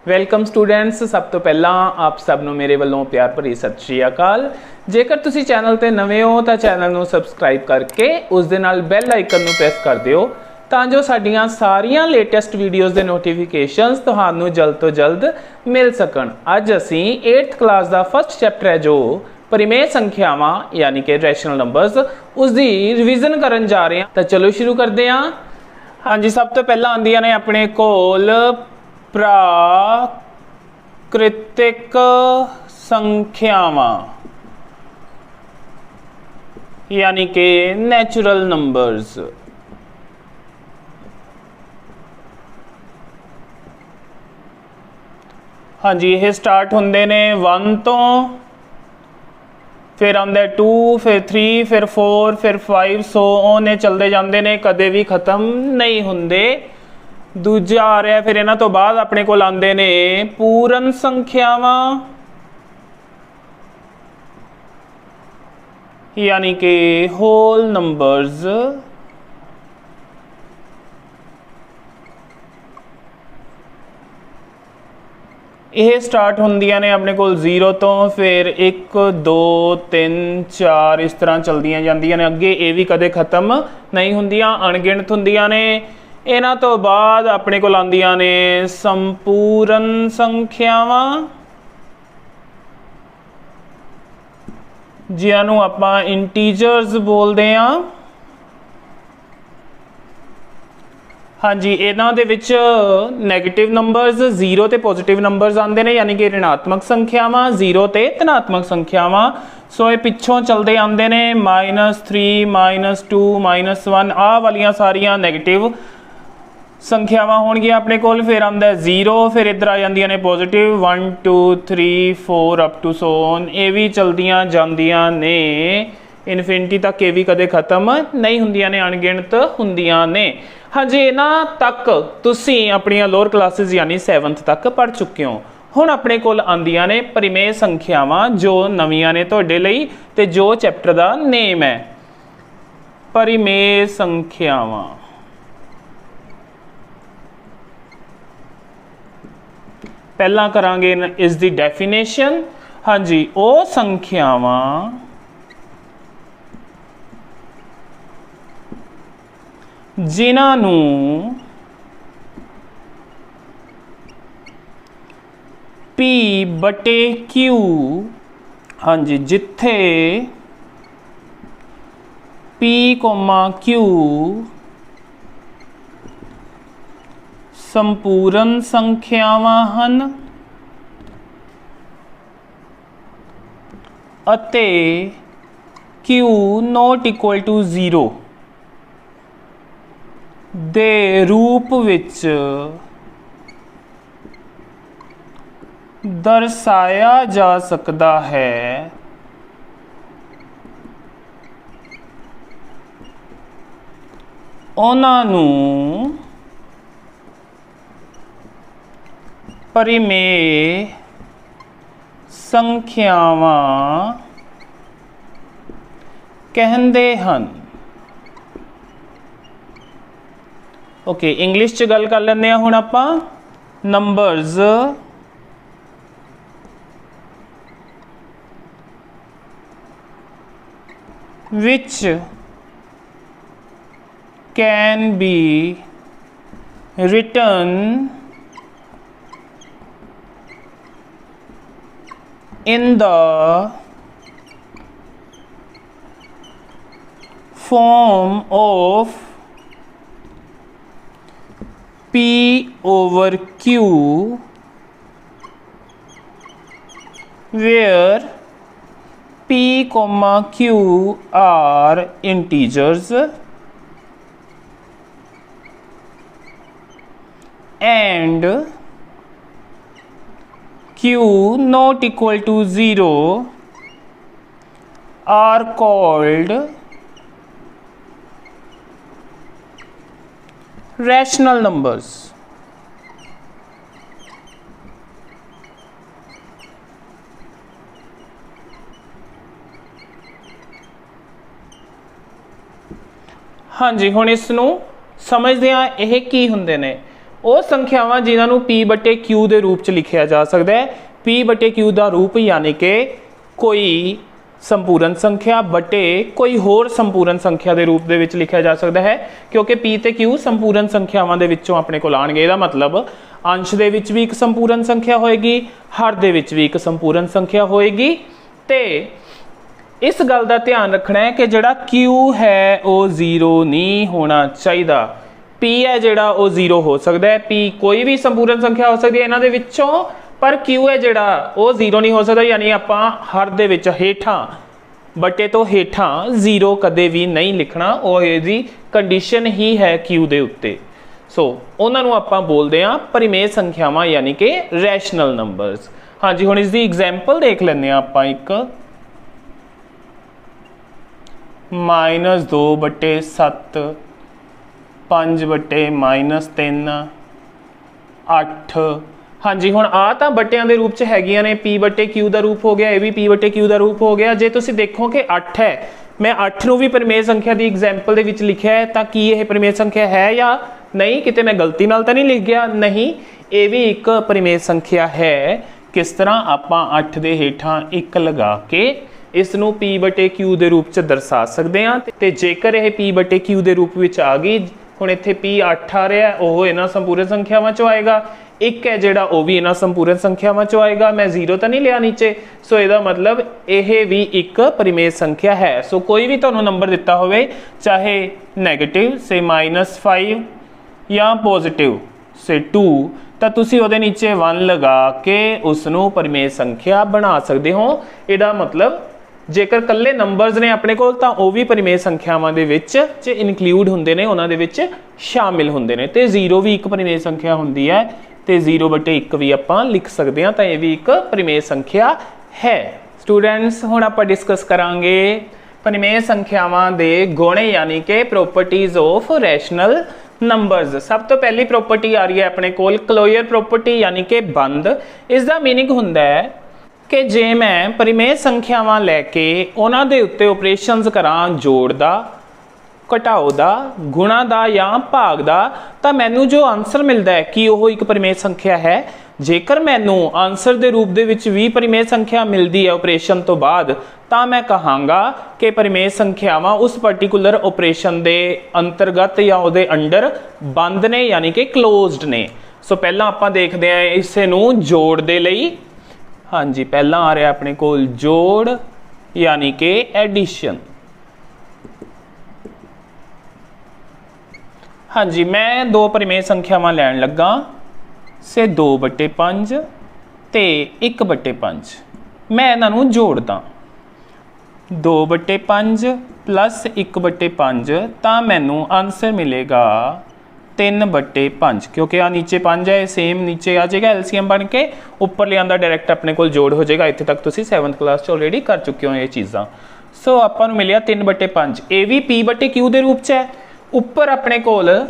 Welcome students. सब तो पहला आप सब नूं मेरे वालों प्यार भरी सत श्री अकाल। जेकर तुसी चैनल ते नवे हो तो चैनल नूं सबसक्राइब करके उस दे नाल बैल आइकन नूं प्रेस कर दिओ तां जो साडीआं सारियां लेटेस्ट वीडियोज़ दे नोटिफिकेशनस तुहानूं जल्द तो जल्द मिल सकन। अज असीं 8th क्लास दा फर्स्ट चैप्टर है जो परिमेय संख्यावां यानी कि रैशनल नंबर्स उसकी रिविजन करन जा रहे हैं। तो चलो शुरू करते हैं। हाँ जी, सब तो पहला आंदियां ने अपने कोल प्राकृतिक संख्यावां यानी कि नैचुरल नंबर्स। हाँ जी, ये स्टार्ट होंदे ने 1 तो, फिर आंदा 2, फिर 3, फिर 4, फिर 5, सो ओने चलते जाते ने, कदे भी खत्म नहीं होंदे। दूजा आ रहा है फिर इन्हां तो बाद अपने कोल आंदे ने पूर्ण संख्यावां यानी कि होल नंबर्स। यह स्टार्ट होंदियां ने अपने कोल 0 तो, फिर 1 2 3 4 इस तरह चलदियां जांदियां ने अगे। ये भी कदे खत्म नहीं होंदियां, अणगिणत होंदियां ने। इन्हां तो बाद अपने कोल आंदियां ने संपूर्ण संख्यावां जिन्हों आपां इंटीजर्स बोलते हैं। हाँ जी, इन्हां दे विच नैगेटिव नंबर्स 0 ते पॉजिटिव नंबर्स आंदे ने यानी कि ऋणात्मक संख्यावां, 0 ते धनात्मक संख्यावां। सो ये पिछों चलते आंदे ने -3 -2 -1 आ वालियां सारियां नैगेटिव संख्यावां होणगियां अपने कोल। फिर आंदा 0, फिर इधर आ जांदियां ने positive 1 2 3 4 up to so on. ये भी चलदियां जांदियां ने इनफिनिटी तक, ये भी कदे खत्म नहीं होंदियां ने, अणगिणत होंदियां ने। हाँ जी, इन्हां तक तुसी अपनी लोअर क्लासेस यानी 7th तक पढ़ चुके हो। हुण अपने कोल आंदियां ने परिमेय संख्यावां जो नवीआं ने तुहाडे लई ते जो चैप्टर दा नेम है परिमेय संख्यावां। पहला करांगे इस दी डेफिनेशन। हाँ जी, वो संख्यावां जिन्हां नूं P/Q, हाँ जी, जिथे P, Q संपूर्ण संख्यावां हन अते Q ≠ 0 दे रूप विच दर्शाया जा सकता है। उन्हां नूं परिमेय संख्यावां कहंदे हन। ओके, इंग्लिश च गल कर लैंदे हुण आपां। Numbers which can be written in the form of P/Q where P, Q are integers and Q ≠ 0 are called rational numbers। हाँ जी, हुण इसनूं समझदे हां, यह की हुंदे ने। ਉਹ ਸੰਖਿਆਵਾਂ ਜਿਨ੍ਹਾਂ ਨੂੰ P/Q ਦੇ रूप च लिखिया जा सकता है। P/Q का रूप यानी कि कोई संपूर्ण संख्या बटे कोई होर संपूर्ण संख्या के रूप में लिखा जा सकता है, क्योंकि P ते Q संपूर्ण संख्यावां दे विचों अपने कोल आउणगे। इहदा मतलब अंश दे विच भी एक संपूर्ण संख्या होएगी, हर दे विच भी एक संपूर्ण संख्या होएगी। ते इस गल का ध्यान रखना है कि जिहड़ा Q है वो 0 नहीं होना चाहिए। P है जिहड़ा वो 0 हो सकता है। P कोई भी संपूर्ण संख्या हो सकती है इन्हां दे विचों, पर Q है जिहड़ा वो 0 नहीं हो सकता। यानी आपां हर दे विच हेठां बटे तो हेठां 0 कदे भी नहीं लिखना, वो इहदी कंडीशन ही है Q दे उत्ते। सो उन्हां नूं आपां बोलदे हां परिमेय संख्यावां यानी कि रैशनल नंबरस। हाँ जी, हुण इसदी एग्जाम्पल देख लैंदे हां आपां। एक -2/7, 5/-3, 8। हाँ जी, हुण आ तां बटियां दे रूप च हैगियां ने। P/Q का रूप हो गया, ये भी P/Q का रूप हो गया। जे तुसीं देखो कि 8 है, मैं 8 नूं भी परिमेय संख्या की एग्जाम्पल दे विच लिखिया है, तां की यह परिमेय संख्या है या नहीं? किते मैं गलती नाल तां नहीं लिख गया? नहीं, ये भी एक परिमेय संख्या है। किस तरह? आपां 8 दे हेठां 1 लगा के इस नूं P/Q के रूप च दर्शा सकते हैं। तो जेकर यह P/Q के रूप में आ गई, हुण इत्थे P 8 आ रहा है, वह इन्हां संपूर्ण संख्यावां चों आएगा। 1 है जिहड़ा वो भी इन्हां संपूर्ण संख्यावां चों आएगा। मैं 0 तो नहीं लिया नीचे, सो इसदा मतलब यह भी एक परिमेय संख्या है। सो कोई भी तुहानूं नंबर दिता होवे, चाहे नैगेटिव से -5 या पॉजिटिव से 2, तो तुसीं उहदे नीचे 1 लगा के उसनूं परिमेय संख्या बना सकते हो। इसदा मतलब जेकर कल्ले नंबरस ने अपने कोल, तां वो भी परिमेय संख्यावां दे विच इनकलूड हुंदे ने, उहनां दे विच शामिल हुंदे ने। ते 0 भी एक परिमेय संख्या हुंदी है, ते 0/1 भी आपां लिख सकते हैं, तो यह भी एक परिमेय संख्या है। स्टूडेंट्स, हुण आपां डिस्कस करांगे परिमेय संख्यावां दे गुण यानी कि प्रॉपर्टीज ऑफ रैशनल नंबरस। सब तो पहली प्रॉपर्टी आ रही है अपने कोल क्लोजर प्रॉपर्टी यानी कि बंद। इसका मीनिंग हुंदा है कि जे मैं परिमेय संख्यावां लैके उन्हां दे उत्ते ऑपरेशनस करां, जोड़ दा, घटाओ दा, गुणा दा या भाग दा, तां मैनूं जो आंसर मिलता है कि वह एक परिमेय संख्या है। जेकर मैनूं आंसर दे रूप दे विच भी परिमेय संख्या मिलती है ऑपरेशन तो बाद, तां मैं कहांगा कि परिमेय संख्यावां उस पर्टिकुलर ऑपरेशन दे अंतर्गत या उहदे अंडर बंद ने यानी कि क्लोज्ड ने। सो पहलां आपां देखदे हां इसे नूं जोड़ दे लई। हाँ जी, पहला आ रहा अपने कोल जोड़ यानी कि एडिशन। हाँ जी, मैं 2 परिमेय संख्यावां लैण लगा से 2/5 ते 1/5। मैं इन्हां नूं जोड़दा 2/5 प्लस 1/5, तां मैनूं आंसर मिलेगा 3/5, क्योंकि आ नीचे 5 है, सेम नीचे आ जाएगा, एलसीएम बन के ऊपर ले आंदा डायरैक्ट अपने कोल जोड़ हो जाएगा। इत्थे तक तुसीं 7th क्लास च ऑलरेडी कर चुके हो ये चीज़ां। सो आपां नूं मिलिया 3/5। ये भी P/Q के रूप च है। उपर अपने कोल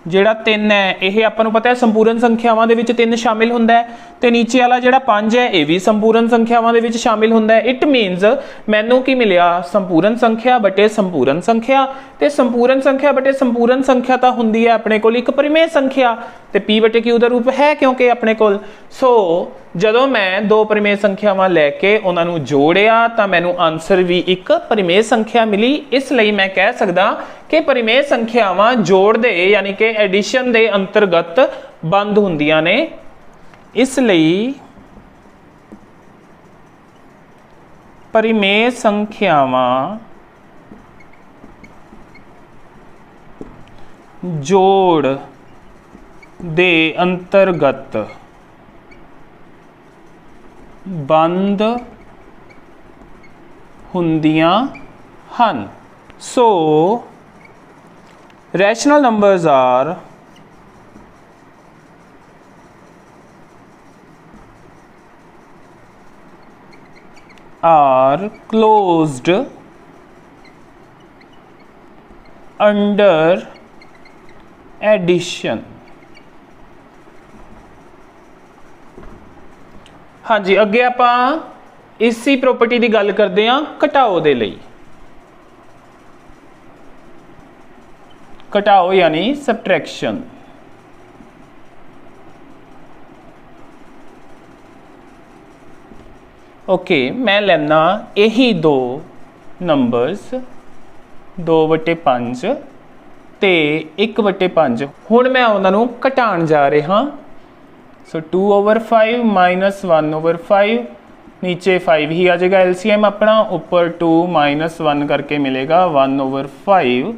जिहड़ा 3 है, यह आपां नूं पता है संपूर्ण संख्यावां दे विच 3 शामिल हुंदा है, ते नीचे वाला जिहड़ा 5 है यह भी संपूर्ण संख्यावां दे विच शामिल हुंदा है। इट मीनस मैनूं की मिलिया संपूर्ण संख्या बटे संपूर्ण संख्या, ते संपूर्ण संख्या बटे संपूर्ण संख्या तां हुंदी है अपने कोल एक परिमेय संख्या, ते P/Q का रूप है क्योंकि अपने कोल। सो जदों मैं 2 परिमेय संख्यावां लैके उन्हां नूं जोड़िया तां मैनूं आंसर भी एक परिमेय संख्या मिली। इसलिए मैं कह सकदा कि परिमेय संख्यावां जोड़ दे यानी कि एडिशन दे अंतर्गत बंद हुंदियां ने। इसलिए परिमेय संख्यावां जोड़ दे अंतर्गत बंद हुंदियां हन। सो rational numbers are closed under addition। हाँ जी, अगे आपां इसी प्रॉपर्टी की गल करते हैं घटाओ दे लई। घटाओ यानी सबट्रैक्शन। ओके मैं लैना यही दो नंबर्स 2/5 ਤੇ 1/5 ਹੁਣ मैं उन्होंने घटाण जा रहा। सो 2/5 माइनस 1/5 नीचे 5 ही आ जाएगा LCM अपना, ऊपर 2 माइनस 1 करके मिलेगा 1/5।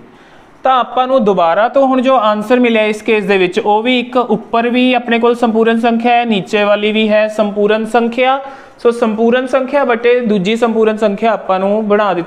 तो ਆਪਾਂ ਨੂੰ ਦੁਬਾਰਾ ਤੋਂ ਹੁਣ जो आंसर मिले इस केस ਦੇ ਵਿੱਚ ਉਹ ਵੀ ਇੱਕ ਉੱਪਰ भी अपने ਕੋਲ संपूर्ण संख्या है, नीचे वाली भी है संपूर्ण संख्या। सो संपूर्ण संख्या बटे दूजी संपूर्ण संख्या ਆਪਾਂ ਨੂੰ बना दी।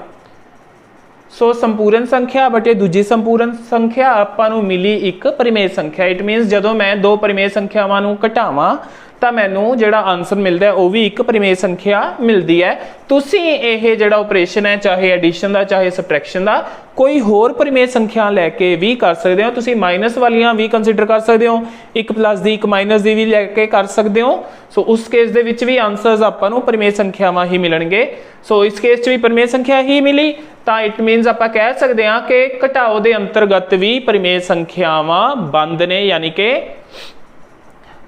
सो संपूर्ण संख्या बटे दूजी संपूर्ण संख्या आपां नूं मिली एक परिमेय संख्या। इट मीनस जदों मैं दो परिमेय संख्यावां नूं घटावां तो मैनूं जिहड़ा आंसर मिलता है वह भी एक परिमेय संख्या मिलती है। तुसीं यह जिहड़ा ऑपरेशन है चाहे एडिशन का चाहे सबट्रैक्शन का कोई होर परिमेय संख्या लैके भी कर सकते हो। तुसीं माइनस वालियां भी कंसीडर कर सकते हो, एक प्लस दी एक माइनस दी भी लैके कर सकते हो। सो उस केस दे विच भी आंसर्स आपां नूं परिमेय संख्यावां ही मिलणगे। सो इस केस च भी परिमेय संख्या ही मिली तो इट मीनस आपां कह सकते हैं कि घटाओ के अंतर्गत भी परिमेय संख्यावां बंद ने, यानी कि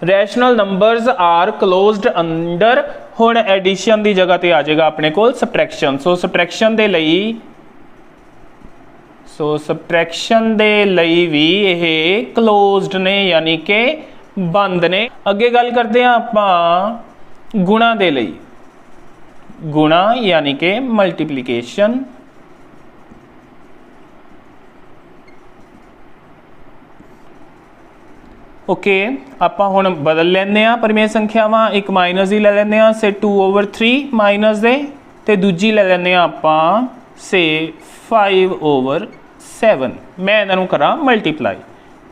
rational numbers are closed under. हुण एडिशन की जगह ते आ जाएगा अपने कोल सबट्रैक्शन। सो सबट्रैक्शन दे लई भी ये क्लोज्ड ने यानी कि बंद ने। अगे गल करते हैं आपां गुणा दे लई। गुणा यानी कि मल्टीप्लीकेशन। ओके आपां हुण बदल लैंदे आ परिमेय संख्यावां, एक माइनस ही ले लैंदे आ से 2/3 माइनस दे ते दूजी ले लैंदे आ आपां से 5/7। मैं इन्हां नूं करां मल्टीप्लाई,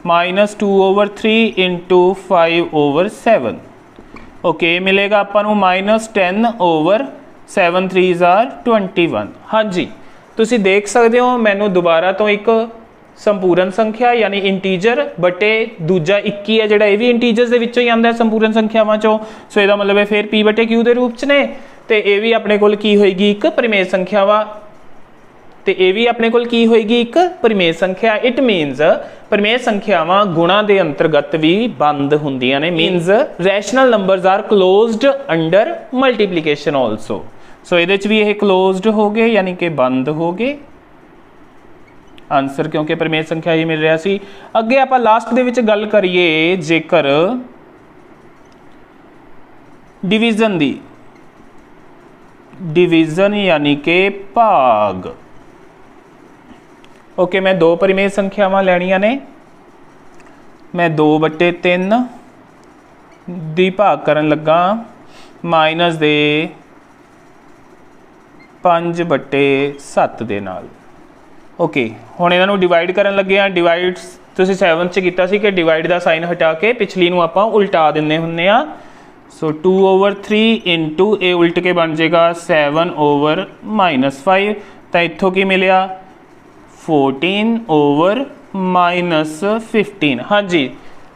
माइनस 2/3 इंटू 5/7। ओके मिलेगा आपां नूं माइनस 10/7 3 आर 21। हाँ जी तुसीं देख सकते हो मैनूं दोबारा तो एक संपूर्ण संख्या यानी इंटीजर बटे दूजा 21 है जिहड़ा ये भी इंटीजर्स दे विचों ही आंदा है संपूर्ण संख्यावां चों। सो इहदा मतलब है फिर P/Q दे रूप च ने ते ये भी अपने कोल की होएगी एक परिमेय संख्या वा ते ये भी अपने कोल की होएगी एक परिमेय संख्या। इट मीनस परिमेय संख्यावां गुणा दे अंतर्गत भी बंद हुंदियां ने। Means rational numbers are closed under multiplication also. So इहदे च भी ये क्लोज्ड हो गए यानी कि बंद हो गए आंसर, क्योंकि परिमेय संख्या ही मिल रहा सी। अगे आप लास्ट दे विच गल करिए जेकर डिवीजन दी, डिवीजन यानी कि भाग। ओके मैं दो परिमेय संख्यावां लैणियां ने, मैं 2/3 दी भाग करन लगा माइनस दे 5/7 दे नाल। ओके हुण इन्हां नूं डिवाइड करन लगे आ। डिवाइड तुसीं 7 च कीता सी कि डिवाइड का साइन हटा के पिछली नूं आपां उल्टा दिंदे हुंदे आ। सो 2/3 इंटू ए उल्ट के बन जाएगा 7/-5। तो इत्थों की मिलिया 14/-15। हाँ जी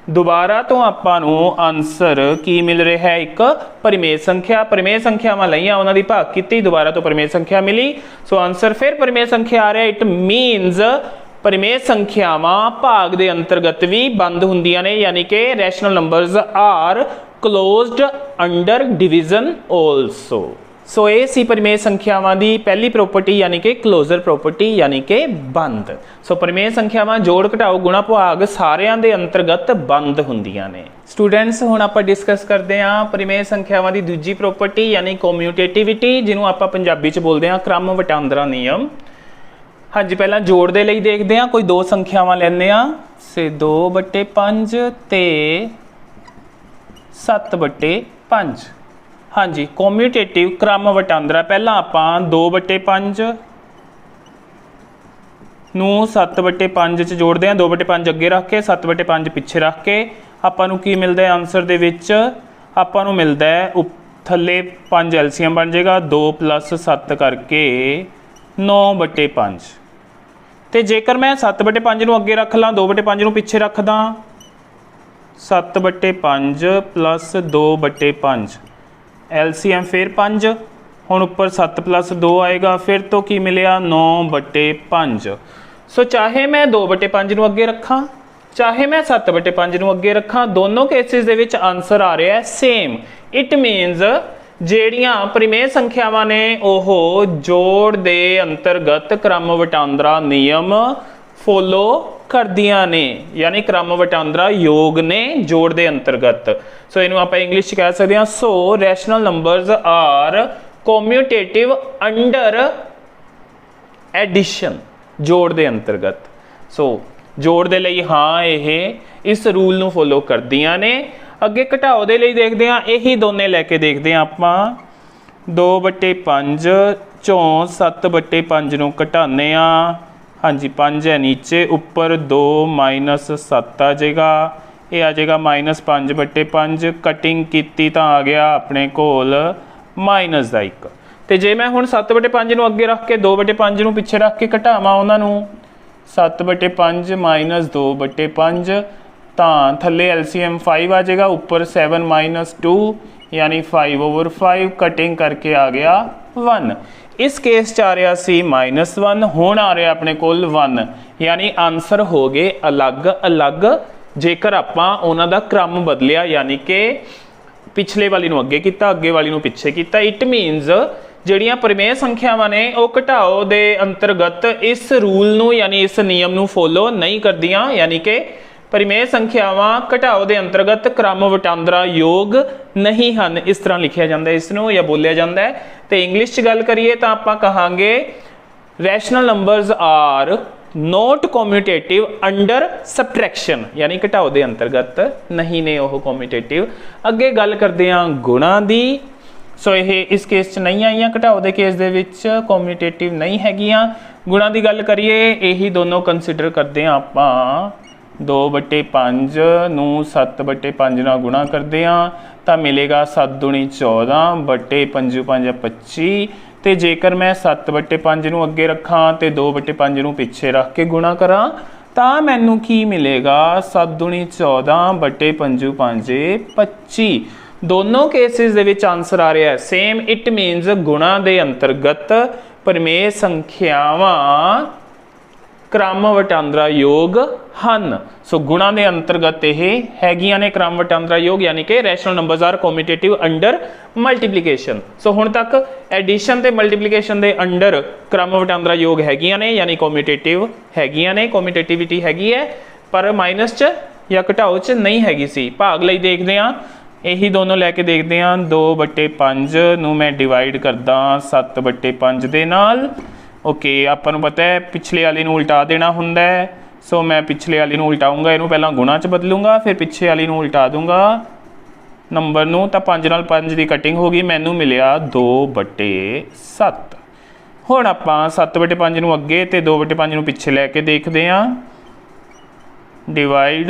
दोबारा तो आपां नूं आंसर की मिल रहा है एक परिमेय संख्या। परिमेय संख्यावां लईआं उन्हां दी भाग कीती, दोबारा तो परिमेय संख्या मिली। सो आंसर फिर परिमेय संख्या आ रहा है। इट मीनस परिमेय संख्यावां भाग दे अंतर्गत भी बंद हुंदियां ने, यानी कि rational numbers are closed under division also. So ये सी परिमेय संख्यावां दी पहली प्रॉपर्टी यानी कि क्लोजर प्रॉपर्टी यानी कि बंद। सो परिमेय संख्यावां जोड़ घटाओ गुणा भाग सारियां दे अंतर्गत बंद हुंदियां ने। स्टूडेंट्स हुण आपां डिस्कस करते हैं परिमेय संख्यावां दी दूजी प्रॉपर्टी यानी कम्यूटेटिविटी, जिन्हों आपां पंजाबी च बोलते हैं क्रम वटांदरा नियम। हाँ जी पहला जोड़ दे लई देखते हैं। कोई दो संख्यावां लैंदे आ से 2/5 ते 7/5। हाँ जी कम्यूटेटिव क्रम वटांदरा। पहला आपां 2/5 नूं 7/5 च जोड़ते हैं। 2/5 अगे रख के 7/5 पिछे रख के आपां नूं की मिलता है आंसर दे विच आपां नूं मिलता है थल्ले 5 LCM बन जाएगा 2 + 7 करके 9/5। तो जेकर मैं 7/5 नूं अगे रख ला 2/5 नूं पिछे रखदा 7/5 + 2/5 LCM फिर 5। हुण उपर 7 + 2 आएगा फिर तो की मिलिया 9/5। सो चाहे मैं 2/5 नूं अगे रखा चाहे मैं 7/5 नूं अगे रखा, दोनों केसिस दे विच आंसर आ रहा है सेम। इट मीनस ਜਿਹੜੀਆਂ ਪਰਿਮੇय ਸੰਖਿਆਵਾਂ ਨੇ ਉਹ ਜੋੜ ਦੇ ਅੰਤਰਗਤ ਕ੍ਰਮ ਵਟਾਂਦਰਾ ਨਿਯਮ ਫੋਲੋ ਕਰਦੀਆਂ ਨੇ, ਯਾਨੀ ਕ੍ਰਮ ਵਟਾਂਦਰਾ ਯੋਗ ਨੇ ਜੋੜ ਦੇ ਅੰਤਰਗਤ। ਸੋ ਇਹਨੂੰ ਆਪਾਂ ਇੰਗਲਿਸ਼ 'ਚ ਕਹਿ ਸਕਦੇ ਹਾਂ, so rational numbers are commutative under addition, ਜੋੜ ਦੇ ਅੰਤਰਗਤ। ਸੋ ਜੋੜ ਦੇ ਲਈ ਹਾਂ ਇਹ ਇਸ ਰੂਲ ਨੂੰ ਫੋਲੋ ਕਰਦੀਆਂ ਨੇ। ਅੱਗੇ ਘਟਾਓ ਦੇ ਲਈ ਦੇਖਦੇ ਹਾਂ, ਇਹੀ ਦੋਨੇ ਲੈ ਕੇ ਦੇਖਦੇ ਹਾਂ ਆਪਾਂ। 2/5 ਚੋਂ 7/5 ਨੂੰ ਘਟਾਉਂਦੇ ਹਾਂ। ਹਾਂਜੀ 5 है नीचे, ऊपर 2 -7 आ जाएगा, ये आ जाएगा -5/5। कटिंग की तो आ गया अपने कोल माइनस का 1। तो जे मैं हुण 7/5 नूं अगे रख के 2/5 नूं पिछे रख के घटावां उन्हां नूं, 7/5 - 2/5, तो थले LCM 5 आ जाएगा, ऊपर 7 - 2 यानी 5/5। कटिंग करके आ गया 1। इस केस च आ रहा सी -1, हुण आ रहा अपने कोल 1, यानी आंसर हो गए अलग अलग जेकर आपां उन्हां दा क्रम बदलिया, यानी कि पिछले वाली नूं अगे कीता, अगे वाली नूं पिछे कीता। इट मीनस ਜਿਹੜੀਆਂ ਪਰਿਮੇय ਸੰਖਿਆਵਾਂ ਨੇ ਉਹ ਘਟਾਓ ਦੇ ਅੰਤਰਗਤ ਇਸ ਰੂਲ ਨੂੰ ਯਾਨੀ ਇਸ ਨਿਯਮ ਨੂੰ ਫੋਲੋ ਨਹੀਂ ਕਰਦੀਆਂ, ਯਾਨੀ ਕਿ ਪਰਿਮੇय ਸੰਖਿਆਵਾਂ ਘਟਾਓ ਦੇ ਅੰਤਰਗਤ ਕ੍ਰਮ ਵਟਾਂਦਰਾ ਯੋਗ ਨਹੀਂ ਹਨ। ਇਸ ਤਰ੍ਹਾਂ ਲਿਖਿਆ ਜਾਂਦਾ ਇਸ ਨੂੰ ਜਾਂ ਬੋਲਿਆ ਜਾਂਦਾ ਹੈ। ਤੇ ਇੰਗਲਿਸ਼ 'ਚ ਗੱਲ ਕਰੀਏ ਤਾਂ ਆਪਾਂ ਕਹਾਂਗੇ rational numbers are not commutative under subtraction, ਯਾਨੀ ਘਟਾਓ ਦੇ ਅੰਤਰਗਤ ਨਹੀਂ ਨੇ ਉਹ ਕੋਮਿਊਟੇਟਿਵ। ਅੱਗੇ ਗੱਲ ਕਰਦੇ ਹਾਂ ਗੁਣਾ ਦੀ। ਸੋ ਇਹ ਇਸ ਕੇਸ 'ਚ ਨਹੀਂ ਆਈਆਂ, ਘਟਾਓ ਦੇ ਕੇਸ ਦੇ ਵਿੱਚ ਕੋਮਿਊਟੇਟਿਵ ਨਹੀਂ ਹੈਗੀਆਂ। ਗੁਣਾ ਦੀ ਗੱਲ ਕਰੀਏ, ਇਹੀ ਦੋਨੋਂ ਕੰਸੀਡਰ ਕਰਦੇ ਹਾਂ ਆਪਾਂ। 2/5 ਨੂੰ 7/5 ਨਾਲ ਗੁਣਾ ਕਰਦੇ ਹਾਂ ਤਾਂ ਮਿਲੇਗਾ 7 दूनी 14 बटे 5 5 25। ਤੇ ਜੇਕਰ ਮੈਂ 7/5 ਨੂੰ ਅੱਗੇ ਰੱਖਾਂ ਤੇ 2/5 ਨੂੰ ਪਿੱਛੇ ਰੱਖ ਕੇ ਗੁਣਾ ਕਰਾਂ ਤਾਂ ਮੈਨੂੰ ਕੀ ਮਿਲੇਗਾ 7 दूनी 14 बटे 5 5 25। ਦੋਨੋਂ ਕੇਸਿਸ ਦੇ ਵਿੱਚ ਆਨਸਰ ਆ ਰਿਹਾ ਹੈ ਸੇਮ। ਇਟ ਮੀਨਸ ਗੁਣਾ ਦੇ ਅੰਤਰਗਤ ਪਰਿਮੇय ਸੰਖਿਆਵਾਂ क्रम वटांदरा योग ਹਨ। सो गुणा के अंतर्गत यह हैगियां ने क्रम वटांदरा योग, यानी कि rational numbers are commutative under multiplication. So हुण तक एडिशन ते मल्टीप्लीकेशन के अंडर क्रम वटांदरा योग हैगियां ने, यानी कोम्यूटेटिव हैगियां ने, कोम्यूटेटिविटी हैगी है, पर माइनस च या घटाओ च नहीं हैगी सी। भाग लई देखदे हां, यही दोनों लैके देखते हैं। 2/5 नूं मैं डिवाइड करदा 7/5 दे नाल। ओके, आपां नूं पता है पिछले वाली नूं उल्टा देना हुंदा है। सो मैं पिछले वाली नूं उल्टाऊंगा, इहनूं पहलां गुणा च बदलूंगा, फिर पिछे वाली नूं उल्टा दूंगा नंबर नूं, तां 5 नाल 5 दी कटिंग हो गई, मैनूं मिलिया 2/7। हुण आपां 7/5 नूं अगे ते 2/5 नूं पिछे लैके देखदे हां। डिवाइड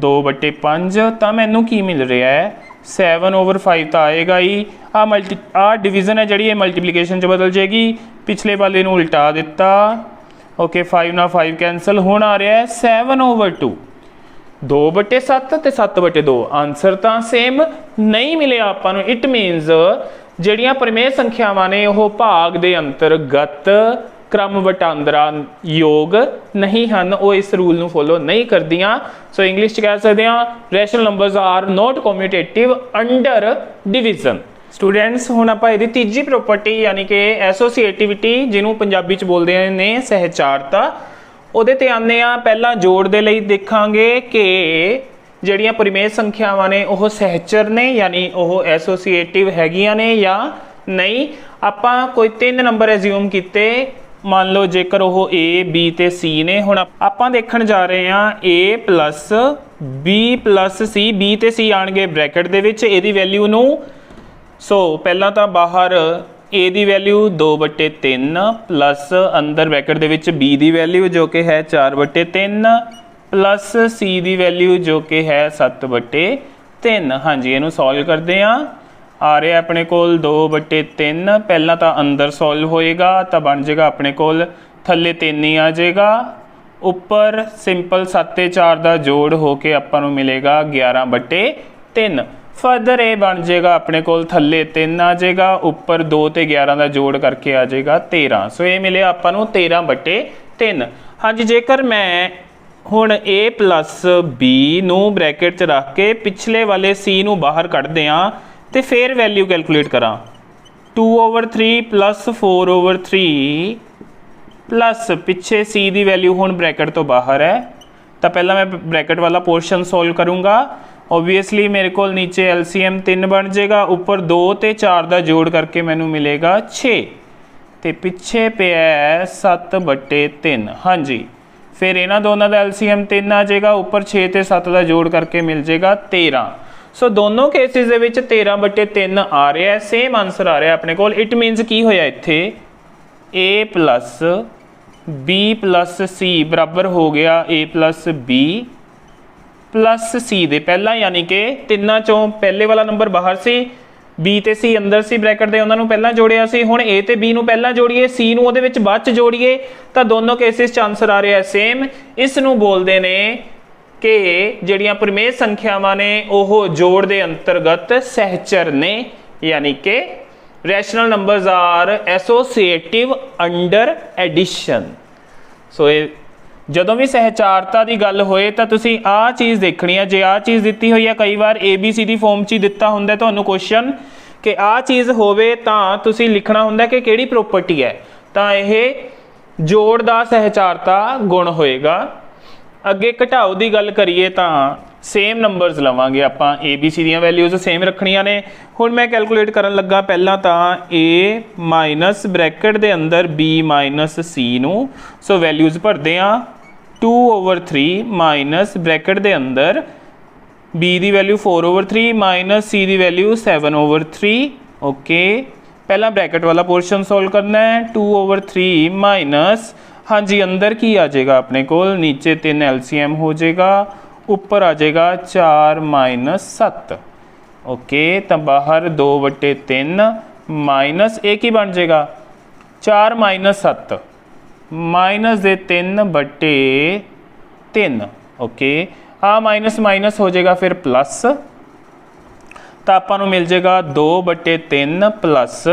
2/5 तां मैनूं की मिल रहा है 7/5 तो आएगा ही। आ डिवीजन है जी मल्टीप्लीकेशन च बदल जाएगी, पिछले वाले नूं उल्टा दिता। ओके, 5 नाल 5 कैंसल, हुण आ रहा है 7/2। 2/7 ते 7/2 आंसर तो सेम नहीं मिले आपां नूं। इट मीनस ਜਿਹੜੀਆਂ ਪਰਿਮੇय ਸੰਖਿਆਵਾਂ ਨੇ ਉਹ ਭਾਗ ਦੇ ਅੰਤਰਗਤ क्रम वटांदरा योग नहीं हैं, वो इस रूल नूं फॉलो नहीं करदियां। सो इंग्लिश कह सकते हैं rational numbers are not commutative under division. Students हुण आपां इहदी तीजी प्रॉपर्टी यानी कि एसोसीएटिविटी, जिन्हों पंजाबी च बोलदे ने सहचारता, उहदे ते आने आ। पहला जोड़ दे लई देखांगे कि ਜਿਹੜੀਆਂ ਪਰਿਮੇय ਸੰਖਿਆਵਾਂ ਨੇ ਉਹ ਸਹਿਚਰ ਨੇ, यानी ਉਹ एसोसीएटिव हैगियां ने या नहीं। आपां कोई 3 नंबर एज्यूम कीते, मान लो जेकर वो A B ते C ने। हुण आपां देखण जा रहे हैं A + B + C, B ते C आणगे ब्रैकेट दे विच इहदी वैल्यू नूं। सो पहलां तां बाहर A दी वैल्यू 2/3 प्लस अंदर ब्रैकेट दे विच B दी वैल्यू जो कि है 4/3 प्लस C दी वैल्यू जो कि है 7/3। हाँ जी, इहनूं सॉल्व करदे हां। आ रहा अपने कोल 2/3, पहला तो अंदर सॉल्व होएगा तो बन जाएगा अपने कोल थले 3 ही आ जाएगा, ऊपर सिंपल 7 ते 4 का जोड़ होके आपां नूं मिलेगा 11/3। फर्दर ये बन जाएगा अपने कोल थले 3 आ जाएगा, ऊपर 2 ते 11 का जोड़ करके आ जाएगा 13। सो ये मिले आपां नूं 13/3। हाँ जी, जेकर मैं हुण A + B नूं ब्रैकेट च रख के पिछले वाले C नूं बाहर कढ़ दियां ते फिर वैल्यू कैलकुलेट करा 2/3 प्लस 4/3 प्लस पिछे सी की वैल्यू हुण ब्रैकेट तो बाहर है, तो पहला मैं ब्रैकेट वाला पोर्शन सॉल्व करूँगा। ओबीअसली मेरे को नीचे एलसीएम 3 बन जाएगा, ऊपर 2 ते 4 का जोड़ करके मैनू मिलेगा 6, तो पिछे पिया 7/3। हाँ जी, फिर इन्हों दोनों का एलसीएम 3 आ जाएगा, ऊपर 6 ते 7 का जोड़ करके मिल जाएगा 13। सो दोनों केसिस दे विच 13/3 आ रहा है, सेम आंसर आ रहा है अपने को। इट मीनस की होया इत्थे ए प्लस बी प्लस सी बराबर हो गया ए प्लस बी प्लस सी दे पहला, यानी कि तिना चों पहले वाला नंबर बाहर सी, बी ते सी अंदर सी ब्रैकेट दे, उन्होंने पहला जोड़िया सी। हुण ए ते बी नूं पहला जोड़िए, सी नूं उहदे विच बाद च जोड़िए, तो दोनों केसिस च आंसर आ रहा है सेम। इस नूं बोलदे ने कि जिहड़ियां प्रमेय संख्यावां ने ओह जोड़ दे अंतर्गत सहचर ने, यानी कि rational numbers are associative under addition. So जदों भी सहचारता की गल होए तो तुसीं आ चीज़ देखनी है। जे आ चीज़ दिती हुई है, कई बार ABC की फॉर्म च ही दिता हुंदा तुहानूं क्वेश्चन कि आ चीज़ होवे तां तुसीं लिखना हुंदा कि किहड़ी प्रॉपर्टी है, तां इह जोड़ दा सहचारता गुण होएगा। अगे घटाओ की गल करिए तां सेम नंबरस लवांगे आपां, ABC दी वैल्यूज़ सेम रखनियां ने। हुण मैं कैलकुलेट करन लगा पहला तां A माइनस ब्रैकेट दे अंदर B माइनस C नूं, सो वैल्यूज़ भरदे आ 2/3 माइनस ब्रैकेट दे अंदर B दी वैल्यू 4/3 माइनस C दी वैल्यू 7/3। ओके, पहला ब्रैकेट वाला पोर्शन सॉल्व करना है। 2/3 माइनस, हाँ जी अंदर की आ जाएगा अपने को, नीचे 3 LCM हो जाएगा, ऊपर आ जाएगा 4 माइनस 7। ओके, तो बाहर 2/3 माइनस एक ही बन जाएगा 4 माइनस 7 माइनस दे 3/3। ओके, आ माइनस माइनस हो जाएगा फिर प्लस, तो आपां मिल जाएगा 2/3 प्लस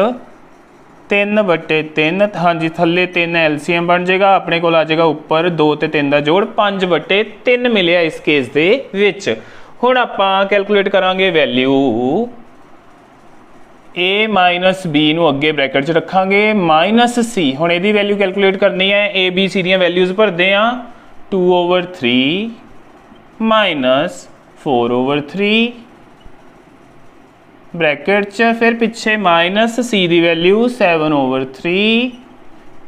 3/3। हाँ जी, थले 3 LCM बन जाएगा, अपने को आ जाएगा ऊपर 2 ते 3 का जोड़ 5/3 मिले इस केस दे विच। हुण आपां कैलकुलेट करांगे वैल्यू ए माइनस बी नूं अगे ब्रैकेट च रखांगे, माइनस सी। हुण इहदी वैल्यू कैलकुलेट करनी है, ए बी सी दीयां वैल्यूज़ भरदे आ 2/3 माइनस 4/3 ब्रैकेट च, फिर पिछे माइनस सी दी वैल्यू 7/3।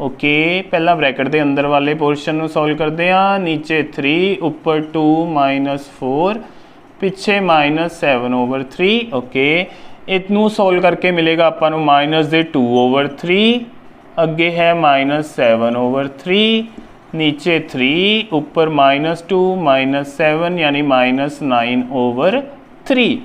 ओके, पहला ब्रैकेट दे अंदर वाले पोर्शन नूं सॉल्व करते हैं, नीचे 3 ऊपर 2 माइनस 4 पिछे माइनस 7/3। ओके, इतनू सॉल्व करके मिलेगा आपां नूं माइनस दे 2/3, अगे है माइनस 7/3, नीचे 3 ऊपर माइनस 2 माइनस 7 यानी माइनस 9/3।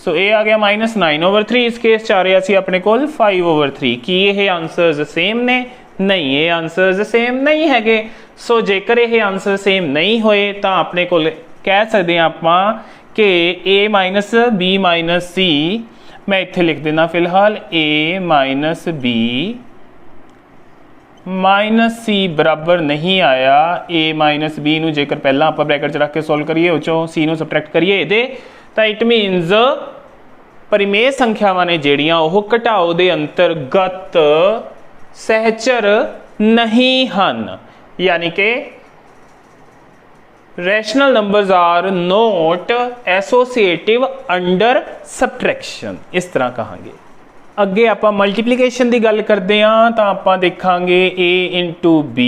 सो ये आ गया माइनस 9/3। इस केस च आ रहा सी अपने को 5/3। कि ये आंसर्स सेम ने? नहीं, ये आंसर्स सेम नहीं है। सो जेकर ये आंसर सेम नहीं होए तो अपने को कह सकते हैं आपां कि A minus B minus C, मैं इत्थे लिख देना फिलहाल A minus B minus C बराबर नहीं आया A माइनस B नूं जेकर पहला आप ब्रैकेट च रख के सॉल्व करिए, उचों C नूं सबट्रैक्ट करिए इहदे, तो इट मीनस परिमेय संख्यावां ने जिहड़ियां ओह घटाओ दे अंतर्गत सहचर नहीं हन, यानी कि rational numbers are not associative under subtraction, इस तरह कहांगे। अगे आप मल्टीप्लीकेशन की गल करते हैं तो आप देखांगे A into B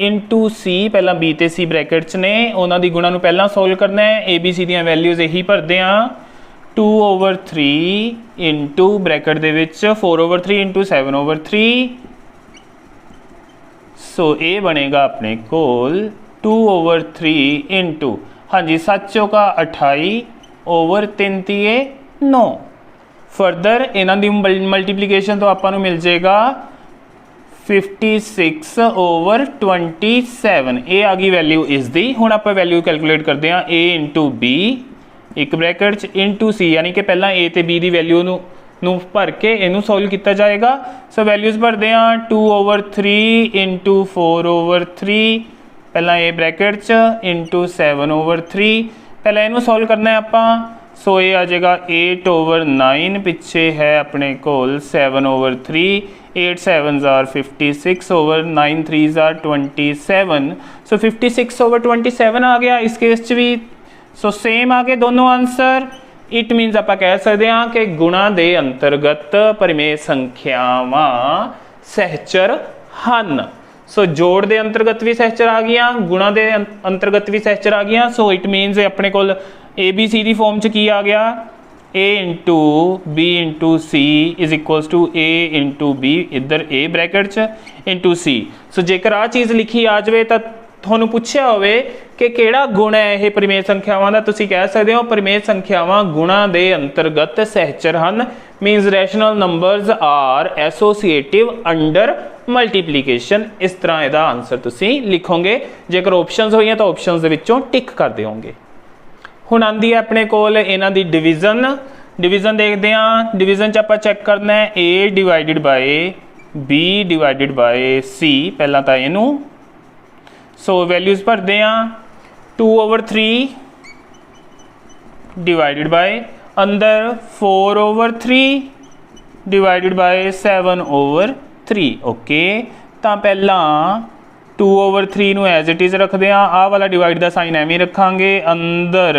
into C, पहला B ते C ब्रैकेट च ने, उन्हों की गुणा पहला सॉल्व करना है। ABC दी वैल्यूज़ यही भरते हैं 2/3 इंटू ब्रैकेट दे विच 4/3 इंटू 7/3। सो ये बनेगा अपने कोल 2/3 इंटू, हाँ जी 7 का 28/3 9। फर्दर इन्हों की मल्टीप्लीकेशन तो आपको मिल जाएगा 56/27। ये आ गई वैल्यू इसकी। हुण आप वैल्यू कैलकुलेट करते हैं A इंटू B एक ब्रैकेट च इंटू C, यानी कि पहला A ते B की वैल्यू नूं भर के इनू सॉल्व किया जाएगा। सो वैल्यूज़ भरते हैं 2/3 इंटू 4/3, पहला A ब्रैकेट च इंटू 7/3, पहला इनू सॉल्व करना है आपां सो ये आ जाएगा 8/9, पिछे है अपने कोल 7/3, 8 7s are 56 over 9 3s are 27, सो 56/27 आ गया इस केस च भी। सो सेम आ गए दोनों आंसर। इट मीनस आप कह सकते हैं कि गुणा के अंतर्गत परिमेय संख्यावां सहचर हन। सो जोड़ के अंतर्गत भी सहचर आ गई, गुणा के अंतर्गत भी सहचर आ गई। सो इट मीनस अपने को ए बी सी की फॉर्म च की आ गया, A into B into C is equals to A into B, इधर ए ब्रैकेट च इंटू सी। सो जेकर आ चीज़ लिखी आ जाए तो ਤੁਹਾਨੂੰ ਪੁੱਛਿਆ ਹੋਵੇ कि ਕਿਹੜਾ गुण है ਇਹ परिमेय संख्यावां ਦਾ, ਤੁਸੀਂ ਕਹਿ ਸਕਦੇ ਹੋ परिमेय संख्यावां गुणा ਦੇ अंतर्गत सहचर ਹਨ। Means rational numbers are associative under multiplication. इस तरह ਇਹਦਾ आंसर ਤੁਸੀਂ ਲਿਖੋਗੇ। ਜੇਕਰ ऑप्शनस ਹੋਈਆਂ ਤਾਂ ऑप्शनस ਦੇ ਵਿੱਚੋਂ ਟਿਕ ਕਰ ਦਿਓਗੇ। ਹੁਣ ਆਂਦੀ ਹੈ ਆਪਣੇ ਕੋਲ ਇਹਨਾਂ ਦੀ ਡਿਵੀਜ਼ਨ। ਡਿਵੀਜ਼ਨ ਦੇਖਦੇ ਹਾਂ। ਡਿਵੀਜ਼ਨ ਚ ਆਪਾਂ ਚੈੱਕ ਕਰਨਾ ਹੈ a divided by b divided by c। ਪਹਿਲਾਂ ਤਾਂ ਇਹਨੂੰ सो वैल्यूज़ भरते हैं 2/3 डिवाइडेड बाय अंदर 4/3 डिवाइडेड बाय 7/3। ओके, तो पहला 2/3 नूं एज इट इज़ रखते हैं। आह वाला डिवाइड का साइन एवें रखांगे, अंदर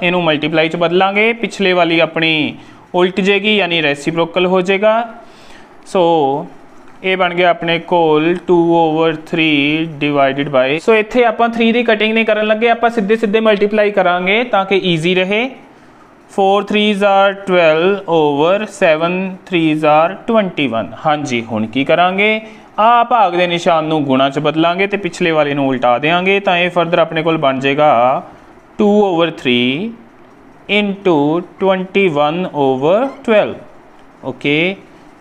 इनू मल्टीप्लाई च बदलांगे, पिछले वाली अपनी उल्ट जाएगी यानी रेसिप्रोकल हो जाएगा। सो ये बन गया अपने कोल 2/3 डिवाइडेड बाय। सो इत्थे आपां 3 की कटिंग नहीं करन लगे, आपां सीधे सीधे मल्टीप्लाई करांगे ताकि ईजी रहे। 4 3s are 12 over 7 3s are 21। हाँ जी, हुण की करांगे, आ भाग के निशान नूं गुणा च बदलांगे तो पिछले वाले नूं उल्टा देंगे, तो ये फर्दर अपने कोल बन जाएगा 2/3 इंटू 21/12। ओके,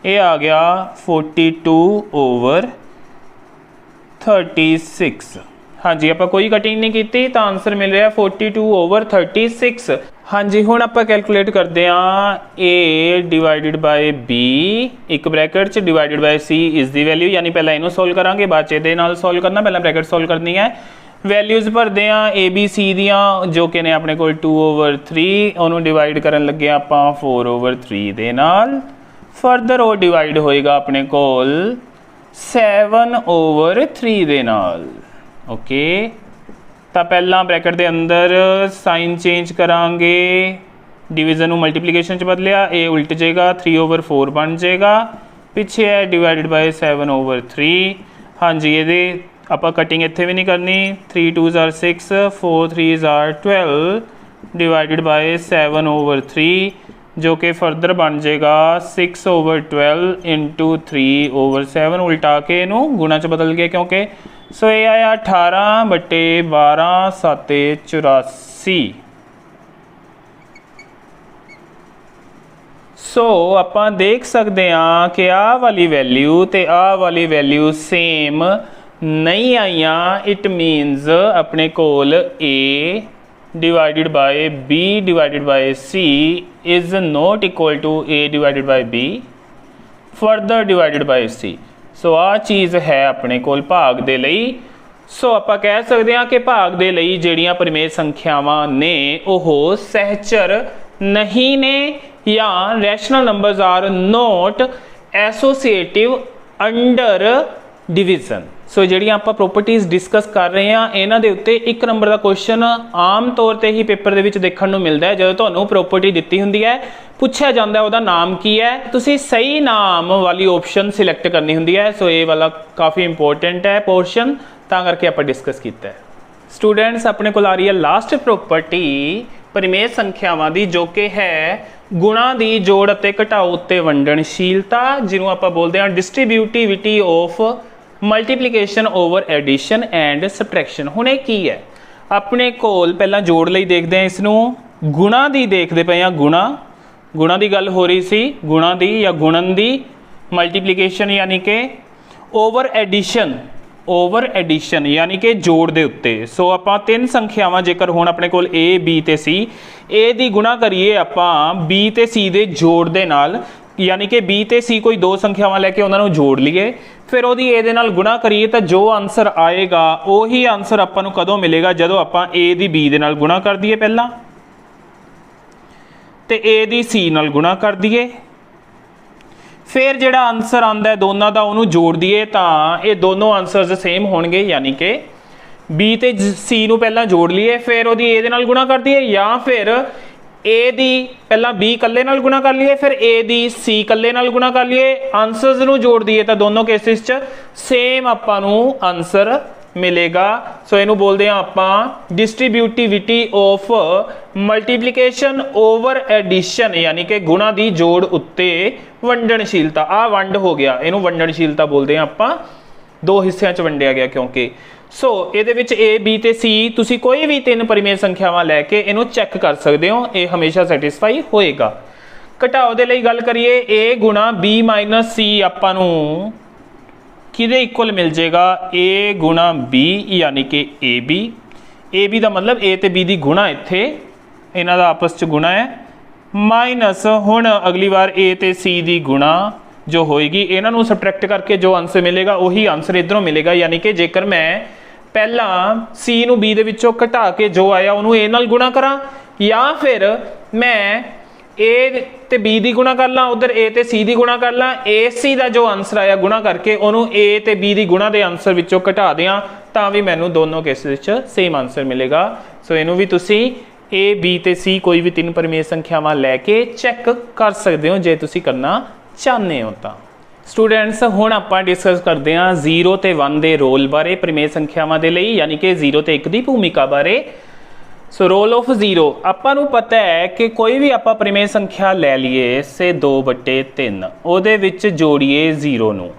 ये आ गया 42/36। हाँ जी, आप कोई कटिंग नहीं की तो आंसर मिल रहा 42/36। हाँ जी, हुण आप कैलकुलेट करते हैं a डिवाइडेड बाय b एक ब्रैकेट च डिवाइडेड बाय c इस दी वैल्यू, यानी पहला इनू सोल्व करांगे बाद च इहदे नाल सोल्व करना, पहला ब्रैकेट सोल्व करनी है। वैल्यूज़ भरते हैं a b c दियाँ जो कि ने अपने कोल 2/3 उन्होंने डिवाइड करन लगे आपां 4/3 दे नाल। फर्दर वो डिवाइड होएगा अपने कोल 7/3 दे नाल। ओके, तो पहला ब्रैकेट के अंदर साइन चेंज करांगे, डिवीजन मल्टीप्लीकेशन च बदलिया, ए उल्ट जाएगा 3/4 बन जाएगा, पिछे है डिवाइडेड बाय 7/3। हाँ जी, ये आप कटिंग इत्थे भी नहीं करनी, 3 2s are 6 4 3s are 12 divided by 7/3 जो कि फर्दर बन जाएगा 6/12 इंटू 3/7। उल्टा के इनू गुणा च बदल गया क्योंकि सो ये आया 18/12 7 84। सो आप देख सकते हैं कि आ वाली वैल्यू तो आ वाली वैल्यू सेम नहीं आईयां। इट मीनस अपने कोल A divided by b divided by c is not equal to a divided by b further divided by c। So आ चीज़ है अपने कोल भाग दे लई। सो आप कह सकते हैं कि भाग दे लई जिहड़ियां परिमेय संख्यावां ने ओह सहचर नहीं ने या rational numbers are not associative under division. So जिहड़ियां आपां प्रॉपर्टीज़ डिस्कस कर रहे हैं इन्हां दे उत्ते एक नंबर का क्वेश्चन आम तौर पर ही पेपर दे विच देखण नूं मिलदा है। जदों तुहानूं प्रॉपर्टी दित्ती हुंदी है पुछया जांदा है उहदा नाम की है, तुसीं सही नाम वाली ऑप्शन सिलेक्ट करनी हुंदी है। सो ये वाला काफ़ी इंपॉर्टेंट है पोर्शन, तां करके आपां डिस्कस कीता है। स्टूडेंट्स अपने कोल आ रही है लास्ट प्रॉपर्टी परिमेय संख्यावां दी जो कि है गुणा दी जोड़ अते घटाओ उत्ते वंडनशीलता, जिन्हों आपां बोलते हैं distributivity of multiplication over addition and subtraction. हुण ये की है अपने कोल पहला जोड़ लई देखते हैं, इसनूं गुणा दी देखते पे गुणा दी गल हो रही सी, गुणा दी या गुणन दी, मल्टीप्लीकेशन यानी कि ओवर एडिशन यानी कि जोड़ दे उत्ते। सो आपां तीन संख्यावां जेकर हुण अपने कोल ए बी ते सी, ए दी गुणा करिए आपां बी ते सी दे जोड़ दे नाल, यानी कि बी ते सी कोई दो संख्यावां लैके उन्होंने जोड़ लीए, फिर वो ए दे नाल गुणा करिए तो जो आंसर आएगा उही आंसर आपां नूं कदों मिलेगा, जदों आपां ए दी बी दे नाल गुणा कर दईए। पहला ਤੇ a ਦੀ c ਨਾਲ ਗੁਣਾ कर दीए। फिर जिहड़ा आंसर आंदा है दोनों का उन्होंने जोड़ दिए तो ये दोनों आंसरस सेम होणगे, यानी कि b ते c नूं पहलां जोड़ लीए, फिर वो a दे नाल गुणा कर दीए, या फिर a दी पहलां b कल्ले नाल गुणा कर लीए, फिर a दी c कल्ले नाल गुणा कर लीए, आंसरस नूं जोड़ दीए तो दोनों केसिस च सेम आपां नूं आंसर मिलेगा। सो इनू बोलते हैं आप distributivity of multiplication over addition, यानी कि गुणा की जोड़ उत्ते वंडनशीलता। आ वंड हो गया, इनू वंडनशीलता बोलते हैं आप, दो हिस्सों च वंडिया गया क्योंकि। सो ये ए बी ते सी तुसी कोई भी तीन परिमेय संख्यावां लैके इनू चैक कर सकते हो, ये हमेशा सैटिस्फाई होएगा। घटाओ दे लई गल करिए, ए गुणा बी माइनस सी आपां नूं किदे इक्वल मिल जाएगा, a गुणा b, यानी कि ए बी का मतलब a ते b की गुणा, इत्थे इन्हां दा आपस च गुणा है, माइनस हुण अगली बार a ते c की गुणा जो होएगी, इन्हां नूं सबट्रैक्ट करके जो आंसर मिलेगा वही आंसर इधरों मिलेगा। यानी कि जेकर मैं पहला c नूं b दे विचों घटा के जो आया उन्होंने a नाल गुणा करा, या फिर मैं ए ते बी की गुणा कर ला, उधर ए ते सी की गुणा कर ला, ए सी का जो आंसर आया गुणा करके उन्होंने ए ते बी की गुणा के आंसर विचों घटा दियां तां भी मैनू दोनों केसेस सेम आंसर मिलेगा। सो इनू भी तुसी ए बी ते सी कोई भी तीन परिमेय संख्यावां लैके चैक कर सकते हो जे तुसी करना चाहते हो। तो स्टूडेंट्स हुण आपां डिस्कस करते हैं 0 ते 1 के रोल बारे परिमेय संख्यावां दे लई, यानी कि 0 ते 1 की भूमिका बारे। सो रोल ऑफ 0 आपां नूं पता है कि कोई भी आपां परिमेय संख्या लै लीए से 2/3 ਉਹਦੇ ਵਿੱਚ जोड़िए 0 नूं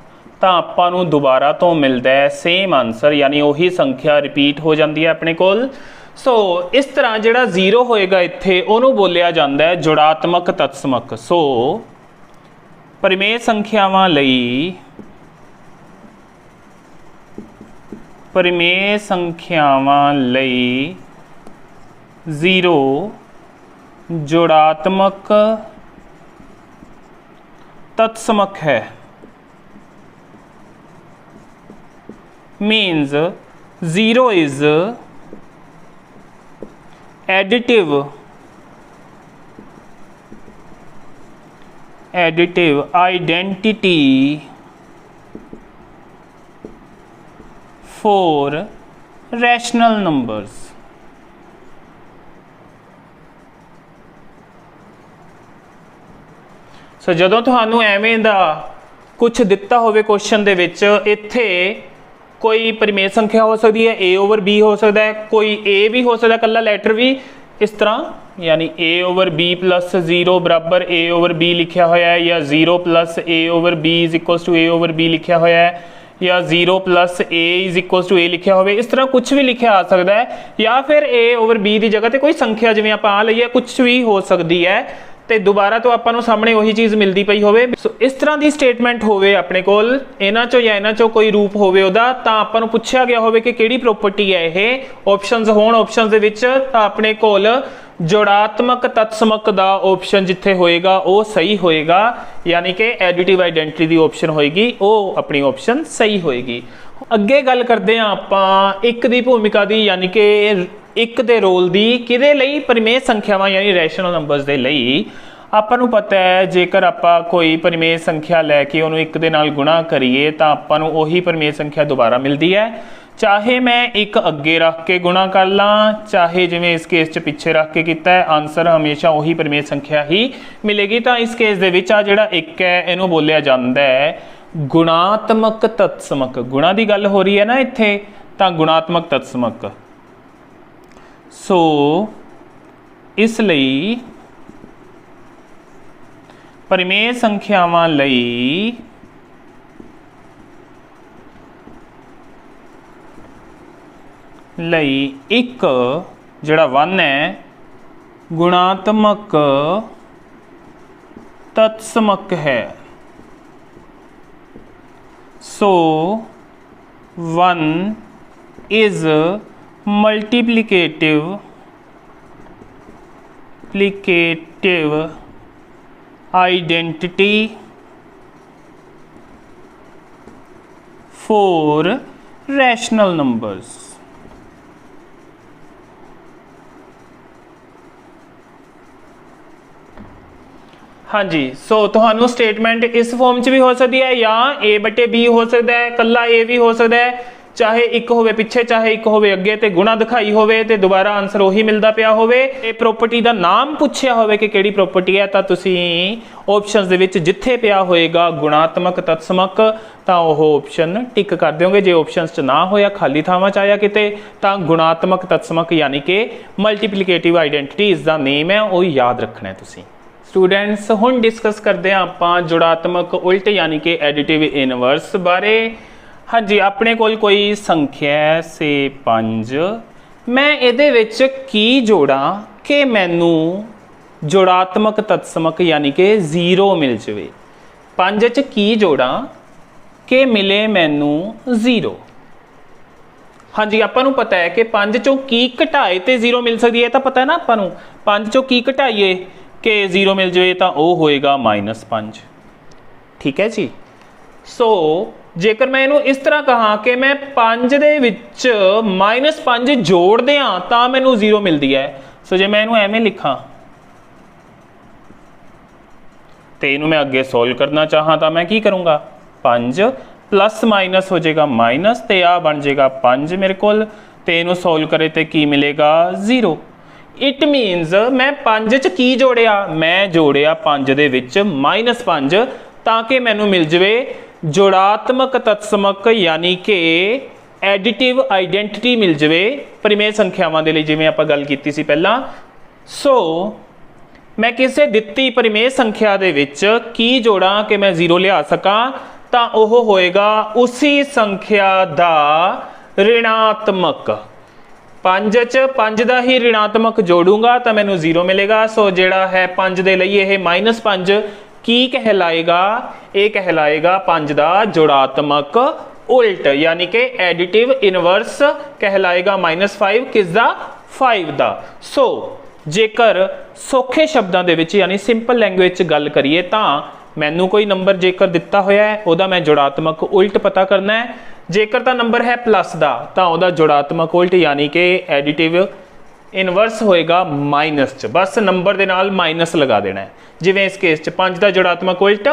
ਤਾਂ आपां नूं दोबारा तो मिलता है सेम आंसर, यानी ਉਹੀ संख्या रिपीट हो जाती है अपने कोल। सो इस तरह जिहड़ा 0 होएगा इत्थे ਉਹਨੂੰ बोलिया जाता है जुड़ात्मक तत्समक। सो परिमेय संख्यावां लई परिमेय संख्यावां लई 0 जुड़ात्मक तत्समक है, means 0 is additive identity for rational numbers। सो जदों तुहानू एवें दा कुछ दिता होवे क्वेश्चन दे विच, इत्थे कोई परिमेय संख्या हो सकती है, a ओवर b हो सकता है, कोई a भी हो सकता है कल्ला लैटर भी इस तरह, यानी a ओवर b प्लस 0 बराबर a ओवर b लिखा होया है, या 0 plus a over b is equals to a over b लिखा होया है, या 0 plus a is equals to a लिखा हो, इस तरह कुछ भी लिखा आ सकता है, या फिर a ओवर b की जगह पर कोई संख्या जिवें आपां आ लईए कुछ भी हो सकती है, तो दोबारा तो आपां नूं सामने वही चीज़ मिलती पई होवे। सो इस तरह की स्टेटमेंट होवे अपने कोल, इन्हां चों या इन्हां चों कोई रूप होवे उहदा, तां आपां नूं पुछया गया होवे कि किहड़ी प्रॉपर्टी है यह, ऑप्शनस होण ऑप्शनस दे विच तां अपने कोल जुड़ात्मक तत्समक दा ऑप्शन जिथे होएगा वो सही होएगा, यानी कि एडिटिव आइडेंटिटी दी ऑप्शन होएगी वो अपनी ऑप्शन सही होएगी। अगे गल करते हैं आपां एक दी भूमिका दी, यानी कि एक दे रोल दी किहदे लई, परिमेय संख्यावां यानी रैशनल नंबर्स दे लई। आपां नूं पता है जेकर आपां कोई परिमेय संख्या लैके उहनूं एक दे नाल गुणा करिए तां आपां नूं ओही परिमेय संख्या दोबारा मिलती है, चाहे मैं एक अगे रख के गुणा कर ला, चाहे जिवें इस केस च पिछे रख के कीता है, आंसर हमेशा वही परिमेय संख्या ही मिलेगी। तो इस केस दे विच आ जिहड़ा एक है इहनूं बोलिया जांदा है गुणात्मक तत्समक। गुणा की गल हो रही है ना इत्थे, तां गुणात्मक तत्समक। सो इसलिए परिमेय संख्यावां लई एक जिहड़ा 1 है गुणात्मक तत्समक है। सो 1 is multiplicative identity for rational numbers। हाँ जी, सो तुहानू स्टेटमेंट इस फॉर्म च भी हो सकती है या A/B हो सकता है, कला A भी हो सकता है, चाहे एक होवे पिछे चाहे एक होवे अगे ते गुणा दिखाई होवे ते दोबारा आंसर उही मिलता पिया होवे। प्रॉपर्टी का नाम पूछया होवे कि किहड़ी प्रॉपर्टी है, तो तुसी ऑप्शनस दे विच जिथे पिया होएगा गुणात्मक तत्समक तो वह ऑप्शन टिक कर दोगे। जे ऑप्शनस च ना होया खाली थावां च आया किते तो गुणात्मक तत्समक यानी कि मल्टीप्लीकेटिव आइडेंटिटी इस दा नेम है, वो याद रखना है तुसी। स्टूडेंट्स हुण डिस्कस करते हैं आपां जुड़ात्मक उल्ट यानी कि एडिटिव इनवर्स बारे। हाँ जी, अपने कोल कोई संख्या से 5, मैं इहदे विच की जोड़ा कि मैनू जुड़ात्मक तत्समक यानी कि 0 मिल जाए। 5 च की जोड़ा कि मिले मैनू 0। हाँ जी, आपां नूं पता है कि 5 चों की घटाए तो 0 मिल सकती है, तो पता है ना आपां नूं 5 चों की घटाइए कि 0 मिल जाए तो वह होएगा -5। ठीक है जी। सो जेकर मैं इनू इस तरह कहा कि मैं 5 दे विच -5 जोड़ दियां तो मैनू 0 मिलती है। सो जे मैं इनू एवें लिखा तो इनू मैं अगे सोल्व करना चाहां तो मैं की करूँगा, 5 प्लस माइनस हो जाएगा माइनस तो आ बन जाएगा 5 मेरे को, तो इनू सोल्व करे तो की मिलेगा 0। इट मीनस मैं 5 च की जोड़िया, मैं जोड़िया 5 दे विच -5 ताकि मैनू मिल जाए जुड़ात्मक तत्समक यानी कि एडिटिव आइडेंटिटी मिल जाए परिमेय संख्यावां दे लई, जिवें आपां गल कीती सी पहलां। सो मैं किसी दित्ती परिमेय संख्या दे विच की जोड़ा कि मैं 0 लिया सकां तां ओह होएगा उसी संख्या दा ऋणात्मक। 5 च 5 दा ही ऋणात्मक जोड़ूंगा तो मैनू 0 मिलेगा। सो जिहड़ा है 5 दे लई यह -5 की कहलाएगा, ये कहलाएगा 5 दा जुड़ात्मक उल्ट यानी कि एडिटिव इनवर्स कहलाएगा -5 किस दा, 5 दा। सो जेकर सौखे शब्दों दे विच यानी सिंपल लैंग्वेज गल करिए तो मैनू कोई नंबर जेकर दिता होया है उहदा मैं जुड़ात्मक उल्ट पता करना है। जेकर तो नंबर है प्लस दा तो उहदा जुड़ात्मक उल्ट यानी कि एडिटिव इनवर्स होएगा माइनस च, बस नंबर दे नाल माइनस लगा देना है। जिवें इस केस च 5 का जुड़ात्मक उल्ट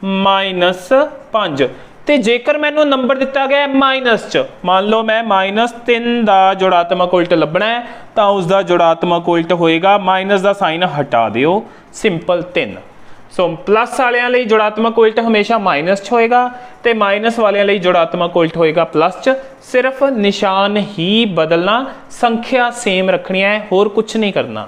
-5 तो जेकर मैनू नंबर दिता गया माइनस च, मान लो मैं -3 का जुड़ात्मक उल्ट लभना है तो उसका जुड़ात्मक उल्ट होएगा माइनस का साइन हटा दिओ, सिंपल 3। सो प्लस वालियां लई जुड़ात्मक उल्ट हमेशा माइनस च होएगा तो माइनस वालियां लई जुड़ात्मक उल्ट होएगा प्लस च, सिर्फ निशान ही बदलना, संख्या सेम रखनी है, होर कुछ नहीं करना।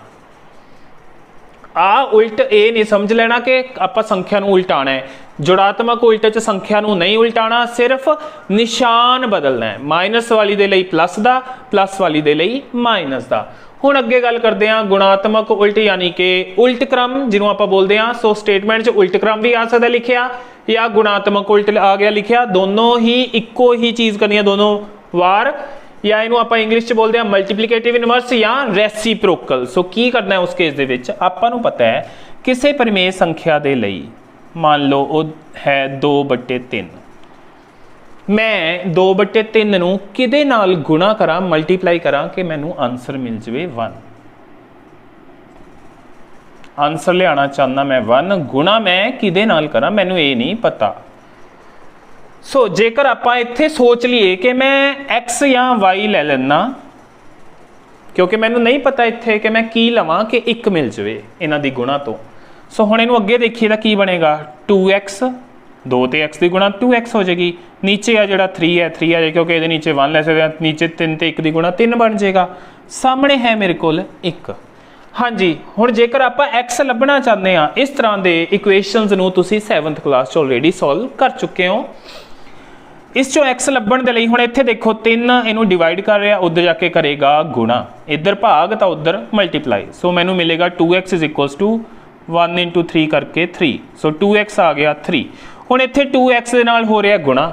आ उल्ट ये नहीं समझ लेना कि आप संख्या नूं उल्टाना है, जुड़ात्मक उल्ट च संख्या नूं नहीं उल्टाना, सिर्फ निशान बदलना है, माइनस वाली दे लई प्लस दा, प्लस वाली दे लई माइनस दा। हुण अगे गल करते हैं गुणात्मक उल्ट यानी कि उल्ट क्रम जिन्हों आप बोलते हैं। सो स्टेटमेंट च उल्ट क्रम भी आ सकता लिखिया या गुणात्मक उल्ट आ गया लिखिया, दोनों ही इक्को ही चीज़ करनी है दोनों वार, या इनू आप इंग्लिश च बोलते हैं मल्टीप्लीकेटिव इनवर्स या रेसिप्रोकल। सो की करना है उस केस दे विच आपां नूं पता है किसी परिमेय संख्या दे लई मान लो वो है 2/3, मैं 2/3 नूं किहदे नाल गुणा करा, मल्टीप्लाई करा कि मैनू आंसर मिल जाए 1। आंसर लियाना चाहना मैं 1, गुणा मैं किहदे नाल करा मैनू ये नहीं पता। सो जेकर आपां इत्थे सोच लीए कि मैं x या y ले लेना, क्योंकि मैनू नहीं पता इत्थे कि मैं की लवां कि 1 मिल जाए इन्हां दी गुणा तो। सो हुण इहनूं अगे देखिए तां की बनेगा, 2x 2 ते x की गुणा 2x हो जाएगी, नीचे आ जिहड़ा 3 है 3 आ जाए क्योंकि ये नीचे 1 ले सकते हैं, नीचे 3 ते 1 की गुणा 3 बन जाएगा, सामने है मेरे को 1। हाँ जी, हुण जेकर आपां x लभना चाहते हैं, इस तरह के इक्वेशनस नूं तुसीं 7th क्लास च ऑलरेडी सॉल्व कर चुके हो। इस चों x लभण दे लई हुण इत्थे देखो 3 इनू डिवाइड कर रहा, उधर जाके करेगा गुणा, इधर भाग तो उधर मल्टीप्लाई। सो मैनू मिलेगा 2x = 1 × 3 करके 3। सो 2x आ गया 3। हुण इत्थे 2x दे नाल हो रहा गुणा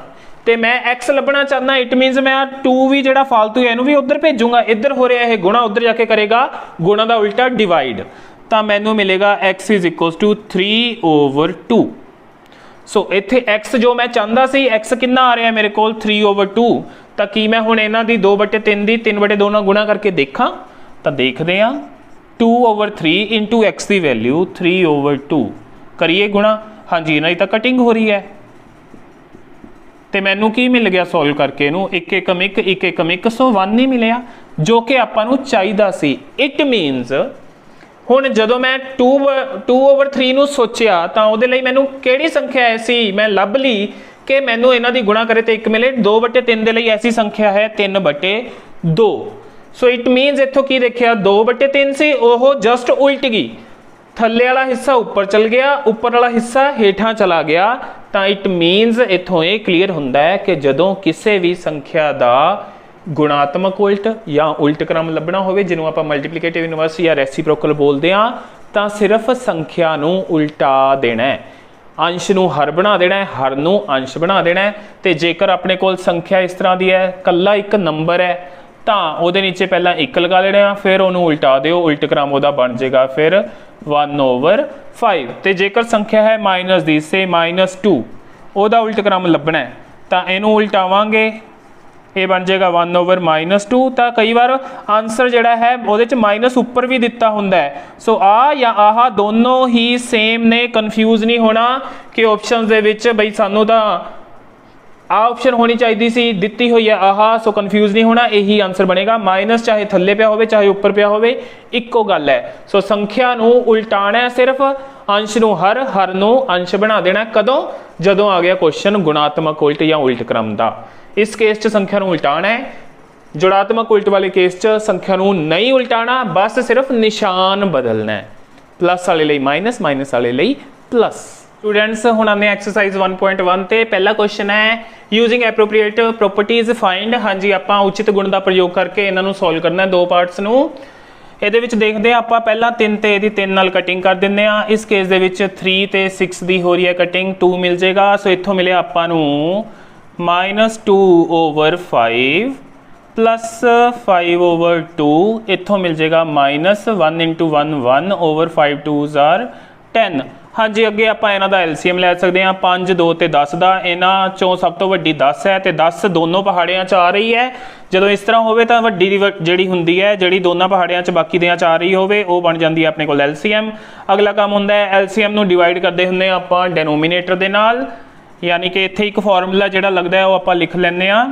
तो मैं x लभना चाहना, इट मीनस मैं 2 भी जिहड़ा फालतू है इनू भी उधर भेजूंगा, इधर हो रहा है गुणा, उधर जाके करेगा गुणा का उल्टा डिवाइड, तो मैनू मिलेगा x = 3/2। सो इत्थे x जो मैं चाहता सी, x कितना आ रहा है मेरे को 3/2, तो कि मैं हुण इन्हां दी 2/3 दी 3/2 नाल गुणा करके देखा, तो देखते हैं 2/3 × x की वैल्यू 3/2 करिए गुणा, हाँ जी इन्हां दी तां कटिंग हो रही है तो मैनू की मिल गया सॉल्व करके इनू एक एकम एक सो 1 नहीं मिलिया जो कि आपां नू चाहीदा सी। इट मीनस हुण जदों मैं 2/3 नू सोचिया तां उहदे लई मैनू किहड़ी संख्या ऐसी मैं लभ ली कि मैनू इन्हां दी गुणा करे तो 1 मिले। 2/3 दे लई ऐसी संख्या है 3/2। सो इट मीनस इत्थों की देखिया 2/3 सी ओह जस्ट उल्ट गई, थल्ले वाला हिस्सा उपर चल गया, उपर वाला हिस्सा हेठां चला गया। तो इट मीनस इत्थों ये क्लीयर हुंदा है कि जदों किसी भी संख्या का गुणात्मक उल्ट या उल्ट क्रम लभना होवे जिन्हों आपां मल्टीप्लीकेटिव इनवर्स या रेसिप्रोकल बोलते हैं तो सिर्फ संख्या नूं उल्टा देना है, अंश नूं हर बना देना है, हर नूं अंश बना देना है। तो जेकर अपने कोल संख्या इस तरह की है कल्ला एक नंबर है तो वो नीचे पहला 1 लगा लेना, फिर उन्होंने उल्टा दिओ, उल्ट क्रम वह बन जाएगा फिर 1/5। तो जेकर संख्या है माइनस दी से -2 वह उल्ट क्रम लभना है तो इनू उल्टावांगे ये बन जाएगा 1/-2। तो कई बार आंसर जोड़ा है वो माइनस उपर भी दिता होंगे है। सो आ या आह दोनों ही सेम ने, कन्फ्यूज नहीं होना कि ऑप्शन के बई सानू तो आ ऑप्शन होनी चाहिए सी, दिती हुई है आह, सो कन्फ्यूज नहीं होना, यही आंसर बनेगा। माइनस चाहे थले पिया हो चाहे उपर पिया हो इक्को गल है। सो संख्या नू उल्टाना है सिर्फ, अंश नू हर नू अंश बना देना। कदों जदों आ गया क्वेश्चन गुणात्मक उल्ट या उल्ट क्रम का। इस केस च संख्या नू उल्टाना है, जुड़ात्मक उल्ट वाले केस च संख्या नू नहीं उल्टाना, बस सिर्फ निशान बदलना है, प्लस वाले लिए माइनस, माइनस वाले लिए प्लस। स्टूडेंट्स हुण आने एक्सरसाइज 1.1 ते पहला क्वेश्चन है यूजिंग एप्रोप्रिएट प्रॉपर्टीज फाइंड। हाँ जी आपां उचित गुण का प्रयोग करके इन्हां नूं सॉल्व करना है, दो पार्ट्स नूं। ਇਹਦੇ ਵਿੱਚ ਦੇਖਦੇ ਆ ਆਪਾਂ ਪਹਿਲਾਂ 3 ਤੇ ਇਹਦੀ 3 ਨਾਲ ਕਟਿੰਗ ਕਰ ਦਿੰਦੇ ਆ। ਇਸ ਕੇਸ ਦੇ ਵਿੱਚ 3 ਤੇ 6 ਦੀ ਹੋ ਰਹੀ ਹੈ ਕਟਿੰਗ, 2 ਮਿਲ ਜਾਏਗਾ। ਸੋ ਇੱਥੋਂ ਮਿਲਿਆ ਆਪਾਂ ਨੂੰ -2/5 प्लस 5/2, इतों मिल जाएगा -1 × 1 1/5 2s are 10। हाँ जी अगे आप इन्हों का LCM लै सकते हैं 5 2 ते 10 का। इन्हों चों सब तो वड्डी 10 है तो 10 दोनों पहाड़ियां च आ रही है। जो इस तरह हो तो वड्डी जी होंगी है जी दोनों पहाड़ियां च बाकी दियां च आ रही हो बन जाती है अपने को LCM। अगला काम होंगे LCM नूं डिवाइड करते होंगे आप डेनोमीनेटर के नाल, यानी कि इत्थे एक फॉर्मूला जिहड़ा लगता है वो आप लिख लैंदे आ।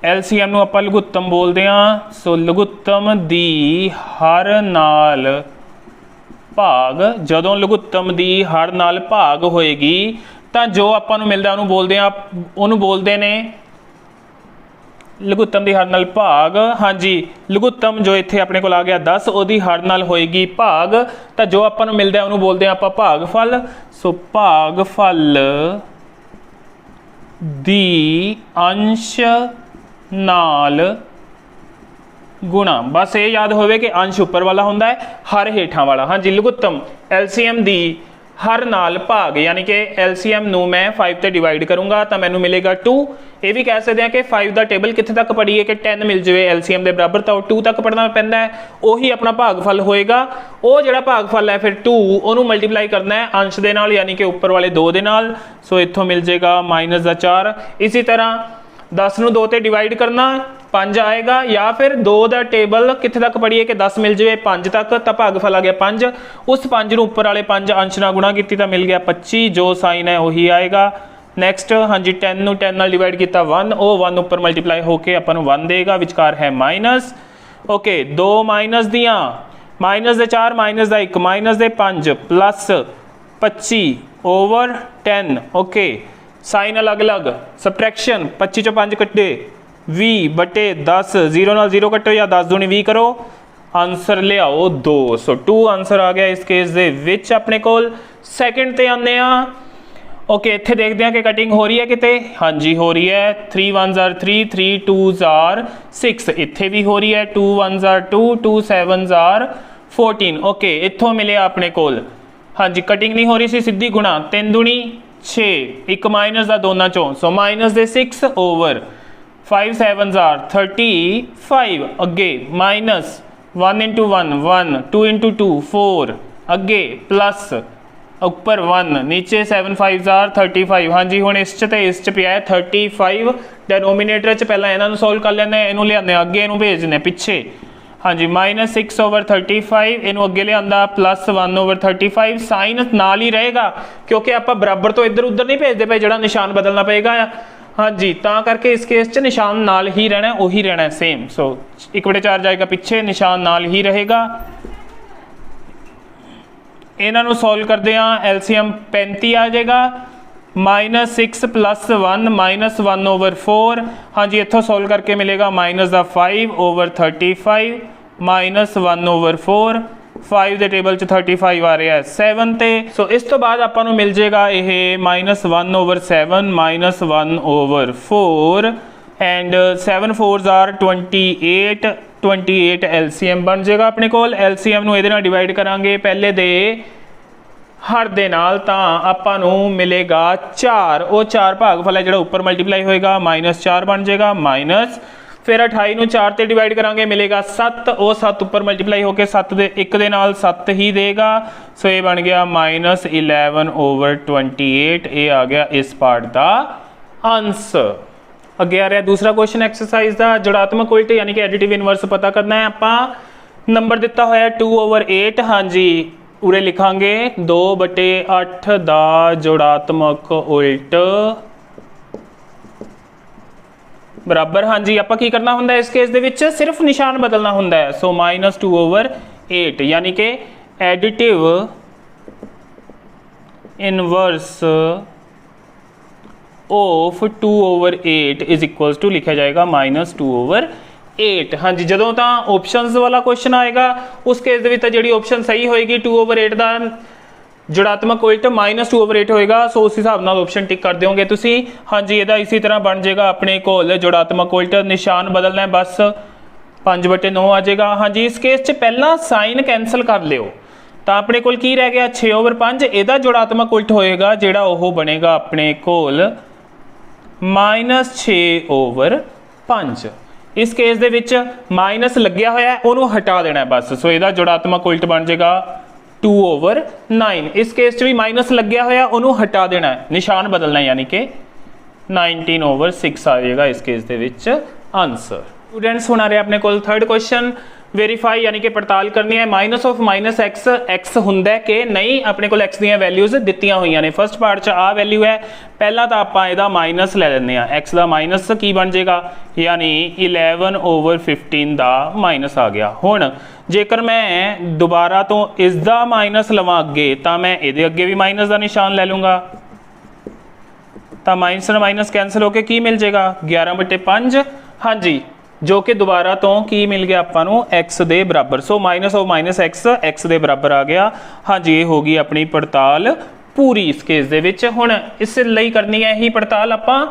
LCM नूं आपां लघुत्तम बोलते हैं। सो लघुत्तम दी हर नाल भाग, जदों लघुत्तम दी हर नाल भाग होएगी तो जो आपां नूं मिलदा उहनूं बोलते हैं, उहनूं बोलते ने लघुत्तम दी हर नाल भाग। हाँ जी लघुत्तम जो इत्थे अपने कोल आ गया 10 उहदी हर नाल होएगी भाग, तो जो आपां नूं मिलदा उहनूं बोलते हैं आपां भागफल। सो भागफल दी अंश नाल गुणा, बस ये याद होवे कि अंश उपर वाला होंदा है हर हेठां वाला। हाँ जी लघुत्तम LCM दी हर नाल भाग, यानी कि LCM नूं मैं 5 ते डिवाइड करूँगा तो मैनू मिलेगा 2। ये भी कह सकते हैं कि 5 का टेबल कित्थे तक पढ़ीए कि 10 मिल जाए LCM के बराबर, तो 2 तक पढ़ना पैंदा है। उही अपना भागफल होएगा, वो जिहड़ा भागफल है फिर 2 उहनूं मल्टीप्लाई करना है अंश दे नाल, यानी कि उपर वाले 2 दे नाल। सो इत्थों मिल जाएगा -4। इसी तरह 10 नूं 2 ते डिवाइड करना 5 आएगा, या फिर 2 का टेबल कित्थे तक पढ़ीए कि 10 मिल जाए 5 तक, तो भागफल आ गया 5। उस 5 नूं उपर वाले 5 अंश नाल गुणा की तो मिल गया 25, जो साइन है वही आएगा। नैक्सट हाँ जी 10 नूं 10 नाल डिवाइड किया 1, वो 1 उपर मल्टीप्लाई होकर आपां नूं 1 देगा, विचकार है माइनस। ओके दो माइनस दियाँ, -4 -1 -5 प्लस 25/10। ओके साइन अलग अलग, सबट्रैक्शन 25 चों 5 कट्टे 20/10, 0 नाल 0 कट्टो या 10 दूनी 20 करो, आंसर लियाओ 2। सो 2 आंसर आ गया इस केस दे विच अपने कोल। सैकेंड ते आने आ। ओके इत्थे देखते हैं कि कटिंग हो रही है किते, हाँ जी हो रही है। 3 1s are 3, 3 2s are 6, इत्थे भी हो रही है। 2 1s are 2, 2 7s are 14। Okay इत्थों मिले अपने कोल, हाँ जी कटिंग नहीं हो रही सी, सीधी गुणा 3 दूनी 6, एक माइनस का दोनों चों, so minus they 6/5 7s are 35। अगे माइनस 1 × 1 1, 2 × 2 4, अगे प्लस उपर 1, नीचे 7 5s are 35। हाँ जी हुण इस च ते इस च पिया है 35। डेनोमीनेटर च पहला इन्हां नूं सोल्व कर लैंदे, इनूं लिआंदे अगे, इनूं भेज दिंदे पिछे। हाँ जी -6/35 इनू अगे लिया +1/35 साइन नाल ही रहेगा क्योंकि आप बराबर तो इधर उधर नहीं भेजते पे जो निशान बदलना पेगा। हाँ जी ता करके इस केस च निशान नाल ही रहना, उही रहना सेम। सो 1/4 जाएगा पिछे, निशान नाल ही रहेगा। इन्हों सॉल्व करते हैं, एलसीएम 35 आ जाएगा। -6 + 1 -1/4। हाँ जी इतों सॉल्व करके मिलेगा -5/35 -1/4। 5 के टेबल च 35 आ रहा है 7 ते। सो इस तो बाद आपां नूं मिल जाएगा यह -1/7 -1/4 एंड 7 4s आर 28 एलसीएम बन जाएगा अपने कोल। एलसीएम नूं इहदे नाल डिवाइड करांगे पहले दे हर दे नाल तां आपां नूं मिलेगा 4। वो 4 भागफल है जो उपर मल्टीप्लाई होएगा -4 बन जाएगा माइनस, फिर 28 नूं 4 ते डिवाइड करांगे मिलेगा 7। वो 7 उपर मल्टीप्लाई होकर 7 दे 1 दे नाल 7 ही देगा। सो ये बन गया -11/28। ये आ गया इस पार्ट का आंसर। अगे आ रहा दूसरा क्वेश्चन एक्सरसाइज का, जुड़ात्मक उल्ट यानी कि एडिटिव इनवर्स पता करना है। आपां नंबर दिता होया 2/8। हाँ जी उरे लिखांगे 2/8 दा जुड़ात्मक उल्ट बराबर। हाँ जी आपां की करना हुंदा इस केस दे विच, सिर्फ निशान बदलना हुंदा है। सो -2/8 यानी कि additive inverse of 2/8 is equals to लिखा जाएगा -2/8। हाँ जी जदों तां ऑप्शनस वाला क्वेश्चन आएगा उस केस दे विच जिहड़ी ऑप्शन सही होएगी 2/8 का जुड़ात्मक उल्ट -2/8 होएगा। सो उस हिसाब नाल ऑप्शन टिक कर दोगे तुसी। हाँ जी इहदा इसी तरह बन जाएगा अपने कोल जुड़ात्मक उल्ट, निशान बदलना है बस 5/9 आ जाएगा। हाँ जी इस केस च पहला साइन कैंसल कर लियो तो अपने कोल की रह गया 6/5। इहदा जुड़ात्मक उल्ट होएगा जिहड़ा ओह बनेगा अपने कोल -6/5। इस केस दे विच माइनस लग्या होया उन्होंने हटा देना है बस। सो इसका जुड़ात्मक उल्ट बन जाएगा 2/9। इस केस च भी माइनस लग्या होया उन्होंने हटा देना है, निशान बदलना है यानी कि 19/6 आ जाएगा इस केस दे विच आंसर। स्टूडेंट्स हुण आ रहा अपने कोल थर्ड क्वेश्चन, वेरीफाई यानी कि पड़ताल करनी है -(x) x हुंदा कि नहीं। अपने को x दी वैल्यूज दित्तियां हुई ने। फर्स्ट पार्ट च आ वैल्यू है, पहला तो आप इहदा माइनस ले लें, x का माइनस की बन जाएगा यानी 11/15 का माइनस आ गया। हुण जेकर मैं दोबारा तो इसका माइनस लवां अगे तो मैं ये अगे भी माइनस का निशान ले लूँगा तो माइनस माइनस कैंसल होकर की मिल जाएगा 11/5। हाँ जी जो कि दोबारा तो की मिल गया आपां x दे बराबर। सो -(x) x दे बराबर आ गया। हाँ जी ये होगी अपनी पड़ताल पूरी इस केस दे विच। हुण इस लई करनी है ही पड़ताल आपां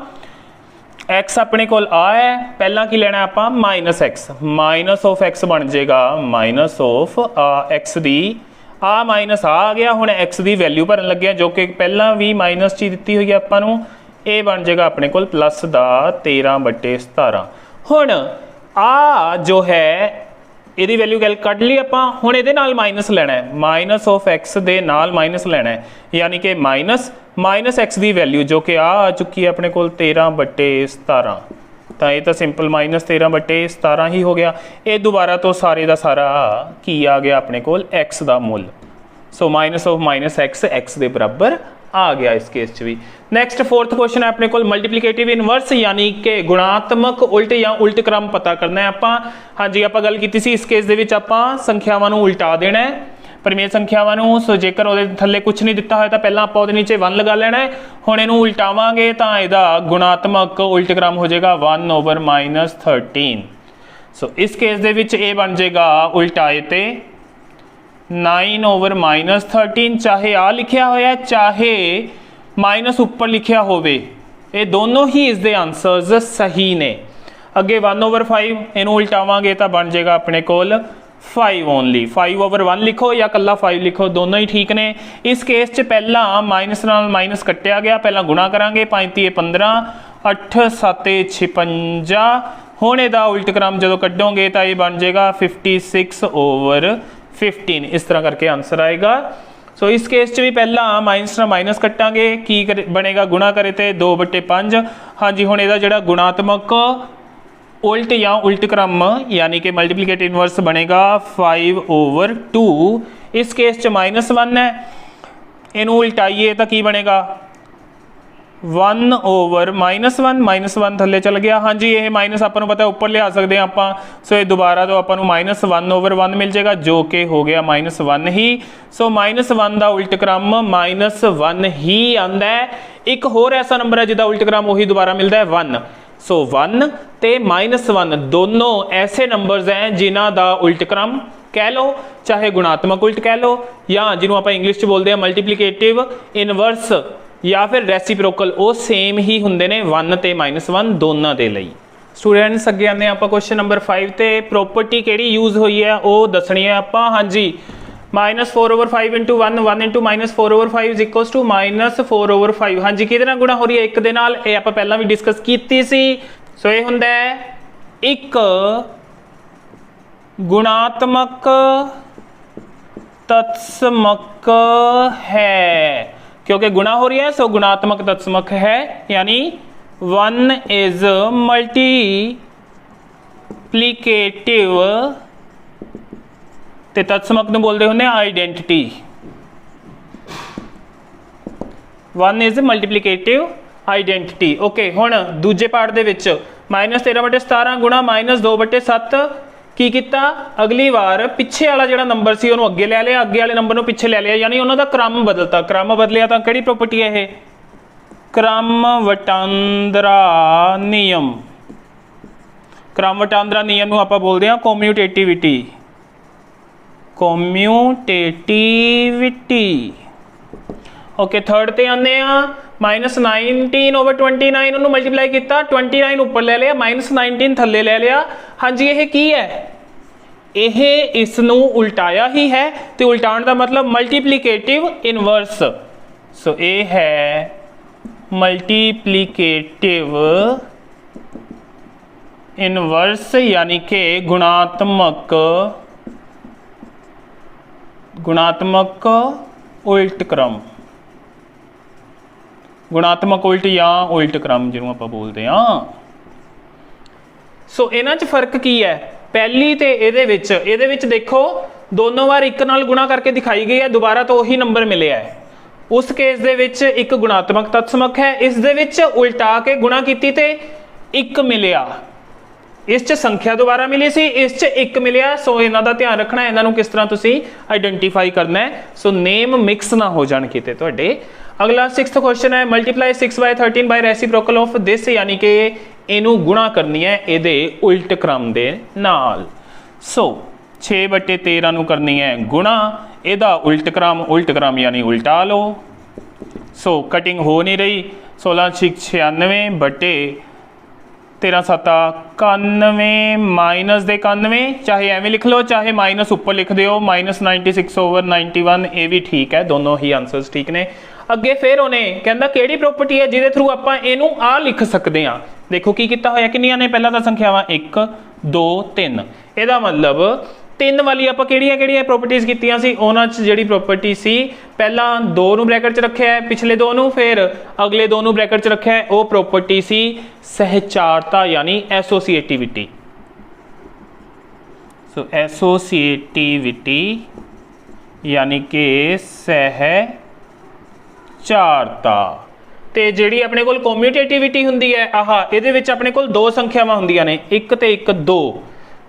x अपने कोल आ है, पहला की लेना आपां -(x) -(x) बन जाएगा -(x) दी आ माइनस आ गया। हुण x दी वैल्यू भरन लगे जो कि पहला भी माइनस ची दित्ती हुई है आपां नूं, ये बन जाएगा अपने कोल प्लस दा 13/17। हुण आ जो है इहदी वैल्यू गल कढ ली आपां। हुण इहदे नाल माइनस लेना है, -(x) दे नाल माइनस लेना है यानी कि -(x) दी वैल्यू जो कि आ चुकी है अपने कोल 13/17। तो ये तो सिंपल -13/17 ही हो गया। ये दोबारा तो सारे का सारा की आ गया अपने कोल x का मुल। सो -(x) x दे बराबर आ गया इस केस च भी। नैक्सट फोर्थ क्वेश्चन है अपने को मल्टीप्लीकेटिव इनवर्स यानी कि गुणात्मक उल्ट या उल्ट क्रम पता करना है आपां। हाँ जी आपां गल कीती सी इस केस दे विच आपां संख्यावां नूं उल्टा देना है परमेय संख्यावां नूं। सो जेकर उहदे थल्ले कुछ नहीं दिता होया तो पहला आपां उहदे नीचे 1 लगा लेना है। हुण इहनूं उल्टावांगे तो इहदा गुणात्मक उल्ट क्रम हो जाएगा 1/-13। सो इस केस दे विच ये बन जाएगा उल्टाए ते 9/-13। चाहे आ लिखिया होया चाहे माइनस उपर लिखिया होवे, ये दोनों ही इसके आंसर्स सही ने। अगे 1/5 इनू उल्टावांगे तो बन जाएगा अपने कोल 5 ओनली। 5/1 लिखो या कला 5 लिखो, दोनों ही ठीक ने। इस केस च पहला माइनस नाल माइनस कट्टिया गया, पहला गुणा करांगे 5×3 = 15, 8 7 56। हुण इहदा उल्ट क्रम जो कड्डोगे तो ये बन जाएगा 56/15। इस तरह करके आंसर आएगा। सो इस केस च भी पहला माइनस ना माइनस कट्टांगे की बनेगा गुणा करे तो 2/5। हाँ जी हुण इहदा जिहड़ा गुणात्मक उल्ट या उल्ट क्रम यानी कि मल्टीप्लिकेटिव इनवर्स बनेगा 5/2। इस केस च -1 है, इनू उल्टाइए तो की बनेगा 1/-1 -1 थले चल गया। हाँ जी, ये माइनस आपको पता है ऊपर लिया सकते हैं आप, सो ये दोबारा तो आपको -1/1 मिल जाएगा जो कि हो गया -1 ही। सो -1 का उल्ट क्रम -1 ही आंदा है। एक होर ऐसा नंबर है जिसका उल्ट क्रम वही दोबारा मिलता है 1। सो 1 ते -1 दोनों ऐसे नंबर्स हैं जिन्हों का उल्ट क्रम कह लो, चाहे गुणात्मक उल्ट कह लो, या जिन्हों आप इंग्लिश बोलते हैं मल्टीप्लीकेटिव इनवर्स या फिर रेसिप्रोकल, वो सेम ही होंगे ने 1 ते -1 दोनों के लिए। स्टूडेंट्स अगे आने आप क्वेश्चन नंबर 5 ते प्रॉपर्टी केड़ी यूज हुई है वो दसनी है आप। हाँ जी, -4/5 × 1 1 × -4/5 इज इक्वल्स टू -4/5। हाँ जी, किहदे नाल गुणा हो रही है? एक दे नाल। ये आप पहला भी डिस्कस की सी। सो ये हुंदा है एक गुणात्मक तत्समक है, क्योंकि गुणा हो रही है सो गुणात्मक तत्समक है, यानी 1 इज मल्टीप्लीकेटिव ते तत्समक नूं बोलते होंगे identity. 1 is multiplicative identity. Okay, हुण दूजे पार्ट दे विच -13/17 गुणा -2/7 की किया? अगली बार पिछे वाला जो नंबर से उन्होंने अगे ले लिया, अगे वाले नंबर को पिछे ले लिया, यानी उन्होंने क्रम बदलता। क्रम बदलिया तो किहड़ी प्रॉपर्टी है ये? क्रम वटांदरा नियम। क्रम वटांदरा नियम आप बोलते हैं कॉम्यूटेटिविटी। कॉम्यूटेटिविटी। ओके, थर्ड ते आने -19/29 उन्होंने मल्टीप्लाई किया, 29 ऊपर ले लिया, -19 थले ले लिया। हाँ जी, यह की है? यह इसनू उल्टाया ही है, तो उल्टाने का मतलब मल्टीप्लीकेटिव इनवर्स। सो ये है मल्टीप्लीकेटिव इनवर्स, यानी कि गुणात्मक उल्ट क्रम। गुणात्मक उल्ट या उल्ट क्रम जिन्होंने आप बोलते हैं। सो इन्हां च फर्क की है? पहली तो ये देखो दोनों बार एक नाल गुणा करके दिखाई गई है, दोबारा तो वही नंबर मिले है। उस केस दे विच एक गुणात्मक तत्समक है, इस दे विच उल्टा के गुणा कीती ते एक मिलिया। इस च संख्या दोबारा मिली सी, इस च एक मिलिया। सो इन्हां दा ध्यान रखना, इन्हां किस तरह तुसीं आइडेंटिफाई करना है। सो नेम मिक्स ना हो जाण किते तुहाडे। अगला 6th क्वेश्चन है multiply 6/13 by reciprocal of this, यानी कि इनू गुणा करनी है इहदे उल्ट क्रम दे नाल। सो 6/13 नू करनी है गुणा, इहदा उल्ट क्रम यानी उल्टा लो। सो कटिंग हो नहीं रही, 16×6 = 96 13×7 91 -91, चाहे एवं लिख लो चाहे माइनस ऊपर लिख दो, -96/91, ये भी ठीक है, दोनों ही आंसर्स ठीक ने। अगे फिर उन्हें कहता किहड़ी प्रॉपर्टी है जिहदे थ्रू आपां इहनू आ लिख सकते हैं। देखो की किया होया, किन्नियां ने? पहला तो संख्यावां 1 2 3, इहदा मतलब 3 वाली आपां किहड़ियां प्रॉपर्टीज कीतियां सी? उन्हां च जिहड़ी प्रॉपर्टी सी पहला 2 नूं ब्रैकेट च रखिया है, पिछले 2 नूं, फिर अगले 2 नूं ब्रैकेट च रखिया है, वो प्रॉपर्टी सी सहचारता यानी एसोसिएटिविटी। सो एसोसिएटिविटी यानी कि सहचारता। ते जिहड़ी अपने कोल कॉम्यूटेटिविटी हुंदी है, आहा इहदे विच अपने कोल 2 संख्यावां हुंदियां ने, 1 ते 1 2,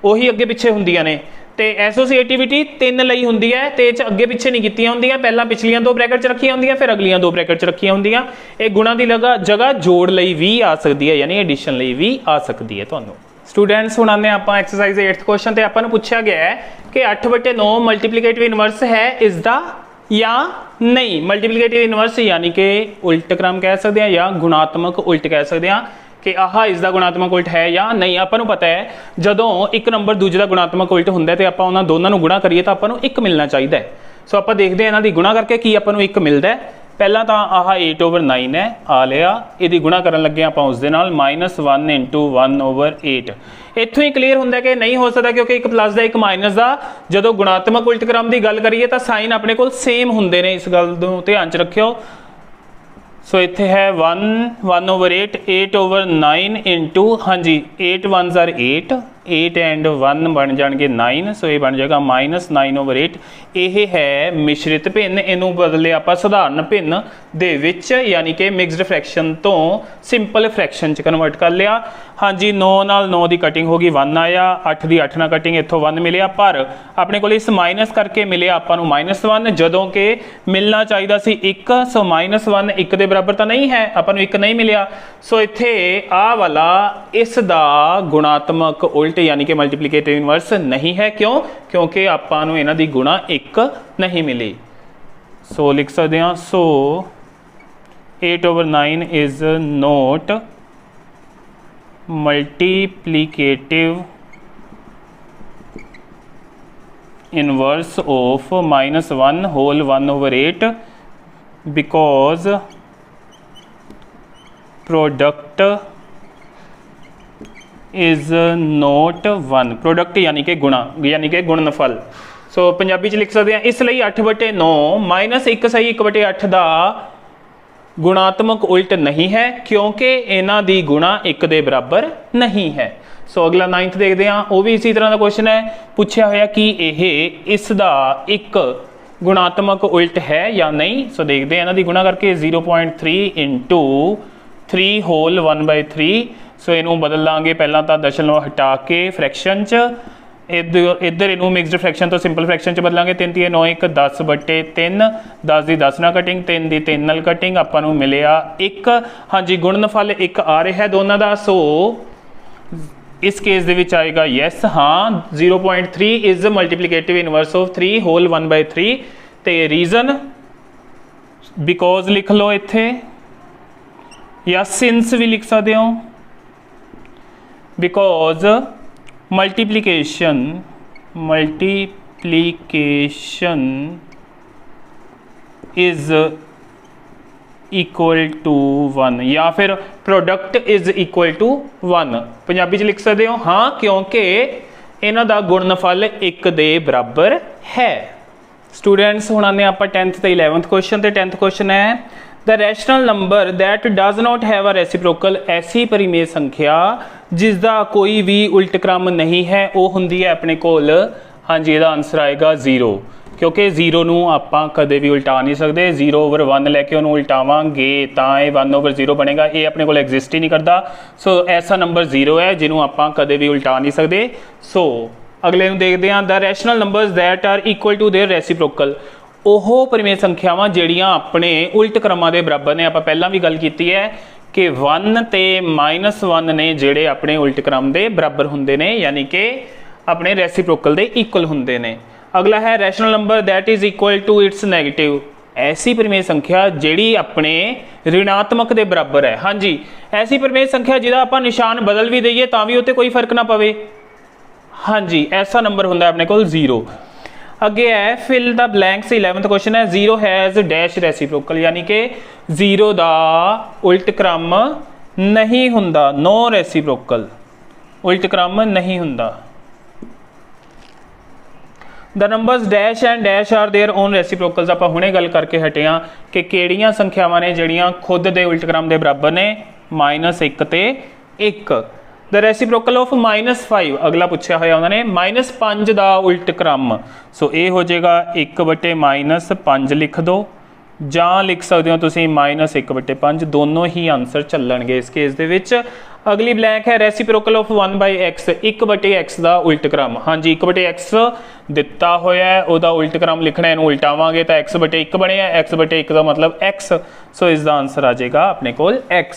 ਉਹੀ ਅੱਗੇ ਪਿੱਛੇ ਹੁੰਦੀਆਂ ਨੇ। ਤੇ ਐਸੋਸੀਏਟਿਵਿਟੀ 3 ਲਈ ਹੁੰਦੀ ਹੈ, ਤੇ ਇਹ 'ਚ ਅੱਗੇ ਪਿੱਛੇ ਨਹੀਂ ਕੀਤੀਆਂ ਹੁੰਦੀਆਂ, ਪਹਿਲਾਂ ਪਿਛਲੀਆਂ 2 ਬ੍ਰੈਕਟ 'ਚ ਰੱਖੀਆਂ ਹੁੰਦੀਆਂ, ਫਿਰ ਅਗਲੀਆਂ 2 ਬ੍ਰੈਕਟ 'ਚ ਰੱਖੀਆਂ ਹੁੰਦੀਆਂ। ਇਹ ਗੁਣਾ ਦੀ ਜਗ੍ਹਾ ਜੋੜ ਲਈ ਵੀ ਆ ਸਕਦੀ ਹੈ, ਯਾਨੀ ਐਡੀਸ਼ਨ ਲਈ ਵੀ ਆ ਸਕਦੀ ਹੈ ਤੁਹਾਨੂੰ। स्टूडेंट्स ਹੁਣ ਆਉਂਦੇ ਆਪਾਂ ਐਕਸਰਸਾਈਜ਼ 8th क्वेश्चन ਤੇ ਆਪਾਂ ਨੂੰ ਪੁੱਛਿਆ ਗਿਆ ਹੈ ਕਿ 8/9 मल्टीप्लिकेटिव इनवर्स है इसका या नहीं। मल्टीप्लिकेटिव इनवर्स यानी कि उल्ट क्रम कह सकते हैं या गुणात्मक उल्ट कह सकते हैं कि आह इसका गुणात्मक उल्ट है या नहीं। आपको पता है जदों एक नंबर दूजे का गुणात्मक उल्ट होंगे तो आप दोनों गुणा करिए तो आपको 1 मिलना चाहिए। सो आप देखते हैं इन्हों की गुणा करके की आपको 1 मिलता है। पहला तो आह 8/9 है, आ लिया, ये गुणा कर लगे आप उसके नाल -1 × 1/8। इत्थों ही क्लीयर होंगे कि नहीं हो सकता क्योंकि एक प्लस का एक माइनस का जो गुणात्मक उल्ट क्रम की गल करिए तो साइन अपने को सेम होंगे ने। इस गल को ध्यान च रखियो, सो इत्थे है 1/8 8/9 इंटू, हाँ जी 8 1s are 8 8 एंड 1 बन जाएंगे 9, सो ये बन जाएगा -9/8। ये है मिश्रित भिन्न, इनू बदले आप सधारण भिन्न दे विच यानी कि मिक्सड फ्रैक्शन तो सिंपल फ्रैक्शन च कन्वर्ट कर लिया। हाँ जी 9 नाल 9 की कटिंग होगी 1 आया, 8 की 8 नाल कटिंग इत्थों 1 मिलिया, पर अपने को इस माइनस करके मिले आपां नूं -1 जदों कि मिलना चाहिए सी 1, सो -1 1 के बराबर तो नहीं है, आपां नूं 1 नहीं मिलिया। सो इत्थे आ वाला इस दा गुणात्मक उल्ट यानी कि मल्टीप्लीकेटिव इनवर्स नहीं है। क्यों? क्योंकि आपां नूं इन्हां दी गुणा 1 नहीं मिली। सो लिख सकते हैं, so 8/9 is not multiplicative inverse of -1 whole 1/8 because product is not 1। Product यानी कि गुणा यानी कि गुणनफल। सो पंजाबी च लिख सकते हैं, इसलिए 8/9 -1 सही 1/8 का गुणात्मक उल्ट नहीं है क्योंकि इन्हां दी गुणा 1 के बराबर नहीं है। सो अगला 9th देखते हैं, वो भी इसी तरह का क्वेश्चन है, पूछा होया कि यह इसका एक गुणात्मक उल्ट है या नहीं। सो देखते हैं, इन्हां दी गुणा करके 0.3 इंटू 3 होल 1/3। सो इनू बदल लाँगे, पहला तो दशमलव हटा के फ्रैक्शन च, इधर इनू मिक्सड फ्रैक्शन तो सिंपल फ्रैक्शन च बदलांगे। 3 3 9 1 10/3 10 की 10 नाल कटिंग 3 की 3 नाल कटिंग आपां नूं मिलिया 1। हाँ जी गुणनफल 1 आ रहा है दोनों का। सो इस केस दे विच आएगा यस, हाँ 0.3 is multiplicative inverse of 3 whole 1/3। तो रीजन बिकॉज लिख लो इत्थे, या सिंस भी लिख सकते हो, because multiplication is equal to 1 या फिर product is equal to 1 Punjabi च लिख सकते हो। हाँ क्योंकि इन्हां दा गुणनफल 1 के बराबर है। स्टूडेंट्स हुण आने आप 10th ते 11th क्वेश्चन। ते 10th क्वेश्चन है, the rational number that does not have a reciprocal, ऐसी परिमेय संख्या जिसका कोई भी उल्ट क्रम नहीं है वो हुंदी है अपने कोल। हाँ जी इसका आंसर आएगा 0, क्योंकि 0 नूं आपां कदे भी उल्टा नहीं सकते। 0/1 लैके उन्होंने उल्टावांगे तो यह 1/0 बनेगा, ये अपने को एग्जिस्ट ही नहीं करता। सो ऐसा नंबर 0 है जिन्होंने आपां कदे भी उल्टा नहीं सकते। सो अगले नूं देखते हैं, the rational numbers that are equal to their reciprocal, ਉਹ परिमेय संख्यावां ਜਿਹੜੀਆਂ अपने उल्ट क्रमां ਦੇ बराबर ने। ਆਪਾਂ ਪਹਿਲਾਂ भी गल की है कि 1 ते -1 ने ਜਿਹੜੇ अपने उल्ट क्रम ਦੇ बराबर ਹੁੰਦੇ ने, यानी कि अपने रेसिप्रोकल ਦੇ इक्वल ਹੁੰਦੇ ने। अगला है rational number that is equal to its negative, ऐसी परिमेय संख्या ਜਿਹੜੀ अपने ऋणात्मक ਦੇ बराबर है। हाँ जी ऐसी परिमेय संख्या ਜਿਹਦਾ ਆਪਾਂ निशान बदल भी दईए ਤਾਂ भी ਉੱਤੇ कोई फर्क ना पवे। हाँ जी ऐसा नंबर ਹੁੰਦਾ अपने को 0। अगे है fill the blanks 11th question है, 0 हैज़ डैश रेसिप्रोकल, यानी कि 0 का उल्ट क्रम नहीं हुंदा, नो रेसिप्रोकल उल्ट क्रम नहीं हुंदा। The numbers dash and dash are their own reciprocals, आप हुणे गल करके हटे हाँ कि किहड़ियां संख्यावां ने जिहड़ियां खुद दे उल्ट क्रम के बराबर ने, -1 ते 1। द रेसिप्रोकल ऑफ -5, अगला पूछा होया उन्होंने -5 का उल्ट क्रम। सो ये हो जाएगा 1/-5 लिख दो, ਜਾਂ लिख सकते हो तुसी -1/5, दोनों ही आंसर चलणगे इस केस दे विच। अगली ब्लैंक है रेसिप्रोकल ऑफ 1/x, 1/x का उल्ट क्रम। हाँ जी 1/x दिता होया है, उहदा उल्ट क्रम लिखना, इहनूं उल्टावांगे तो x/1 बनेगा, x/1 का मतलब x। सो इसका आंसर आ जाएगा अपने कोल x।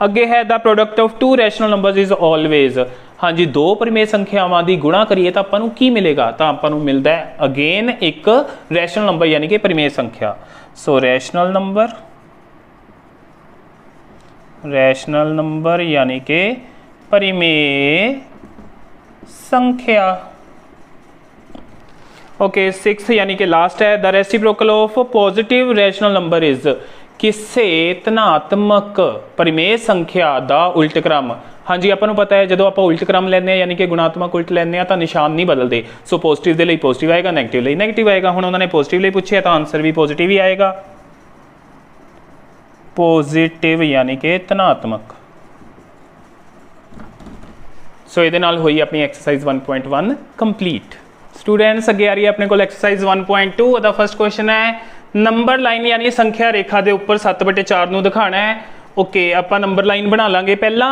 अगे है the product of 2 rational numbers is always, हाँ जी 2 परिमेय संख्यावां की गुणा करिए तो आपां नूं की मिलेगा, तो आपां नूं मिलता है अगेन एक रैशनल नंबर यानी कि परिमेय संख्या। सो रैशनल नंबर यानी कि परिमेय संख्या। ओके 6 यानी कि लास्ट है, the reciprocal of positive rational number is, किसे धनात्मक परिमेय संख्या का उल्ट क्रम। हाँ जी आपको पता है जो आप उल्ट क्रम लेने यानी कि गुणात्मक उल्ट लेने तो निशान नहीं बदलते। सो पॉजिटिव के लिए पॉजिटिव आएगा, नैगेटिव लिए नैगेटिव आएगा। हुण उन्होंने पॉजिटिव लिए पूछे तो आंसर भी पॉजिटिव ही आएगा। पॉजिटिव यानी कि धनात्मक। सो ये हुई अपनी एक्सरसाइज 1.1 कंप्लीट। स्टूडेंट्स अगे आ रही है अपने को एक्सरसाइज 1.2 दा फर्स्ट क्वेश्चन है नंबर लाइन यानी संख्या रेखा के उपर 7/4 नूं दिखाना है। ओके आपां नंबर लाइन बना लांगे पहला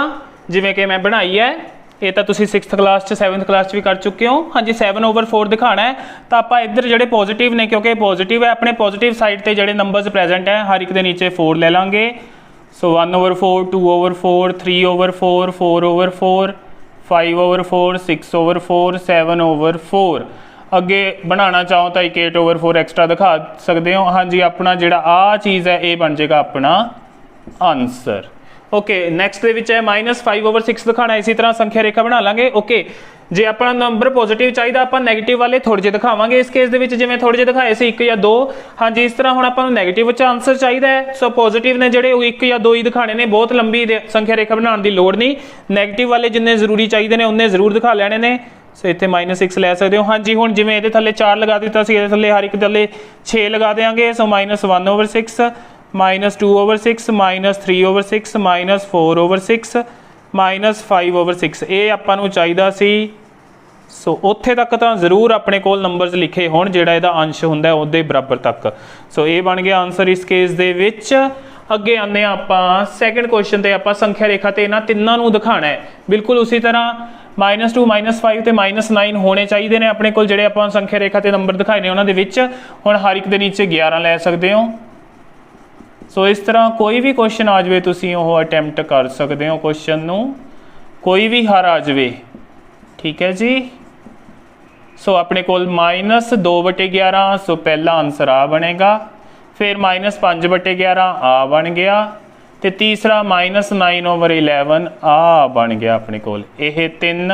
जिवें कि मैं बनाई है, ये तो तुसीं 6th क्लास 7th क्लास भी कर चुके हो। हाँ जी 7/4 दिखाना है तो आप इधर जोड़े पॉजिटिव ने क्योंकि पॉजिटिव है अपने पॉजिटिव साइड पर जोड़े नंबर्स प्रेजेंट है हर एक के नीचे 4 ले लांगे। सो 1/4 2/4 3/4 4/4 5/4 6/4 7/4 अगे बनाना चाहो तो एक 8/4 एक्स्ट्रा दिखा सकते हो। हाँ जी अपना जोड़ा आ चीज़ है ये बन जाएगा अपना आंसर। ओके नैक्सट है -5/6 दिखाना इसी तरह संख्या रेखा बना लांगे। ओके जे अपना नंबर पॉजिटिव चाहिए आप नैगेटिव वाले थोड़े जे दिखावांगे इस केस के जिवें थोड़े जे दिखाए से 1 या 2। हाँ जी इस तरह हुण आपां नूं नैगेटिव आंसर चाहिए है। सो पॉजिटिव ने जिहड़े 1 या 2 ही दिखाने ने, बहुत लंबी संख्या रेखा बनाने की लोड़ नहीं। नैगेटिव वाले जिन्ने जरूरी चाहिए ने उन्ने जरूर दिखा लैने ने। सो इत्थे -6 लै सकते हो। हाँ जी हुण जिवें इहदे थल्ले 4 लगा दिता सी इहदे थल्ले हर एक थल्ले 6 लगा देंगे। सो -1/6 -2/6 -3/6 -4/6 -5/6 ये आपां नूं चाहीदा सी। सो उत्थे तक तो जरूर अपने कोल नंबरस लिखे होण जिहड़ा इहदा अंश हुंदा उहदे बराबर तक। सो ये बन गया आंसर इस केस दे विच। अगे आने आपां सैकेंड क्वेश्चन ते आपां संख्या रेखा ते इन्हां तिन्नां नूं दिखाना है बिल्कुल उसी तरह -2 -5 ते -9 होने चाहिए ने अपने कोल जिहड़े आपां संख्या रेखा ते नंबर दिखाए ने उन्हां दे विच। हुण हर एक दे नीचे 11 लै सकदे हो। सो इस तरह कोई भी क्वेश्चन आ जाए तुसीं ओह अटैम्प्ट कर सकते हो क्वेश्चन नूं, कोई भी हर आ जाए ठीक है जी। सो अपने कोल -2/11 सो पहला आंसर आ बनेगा, फिर -5/11 आ बन गया तो तीसरा -9/11 आ बन गया अपने कोल। यह 3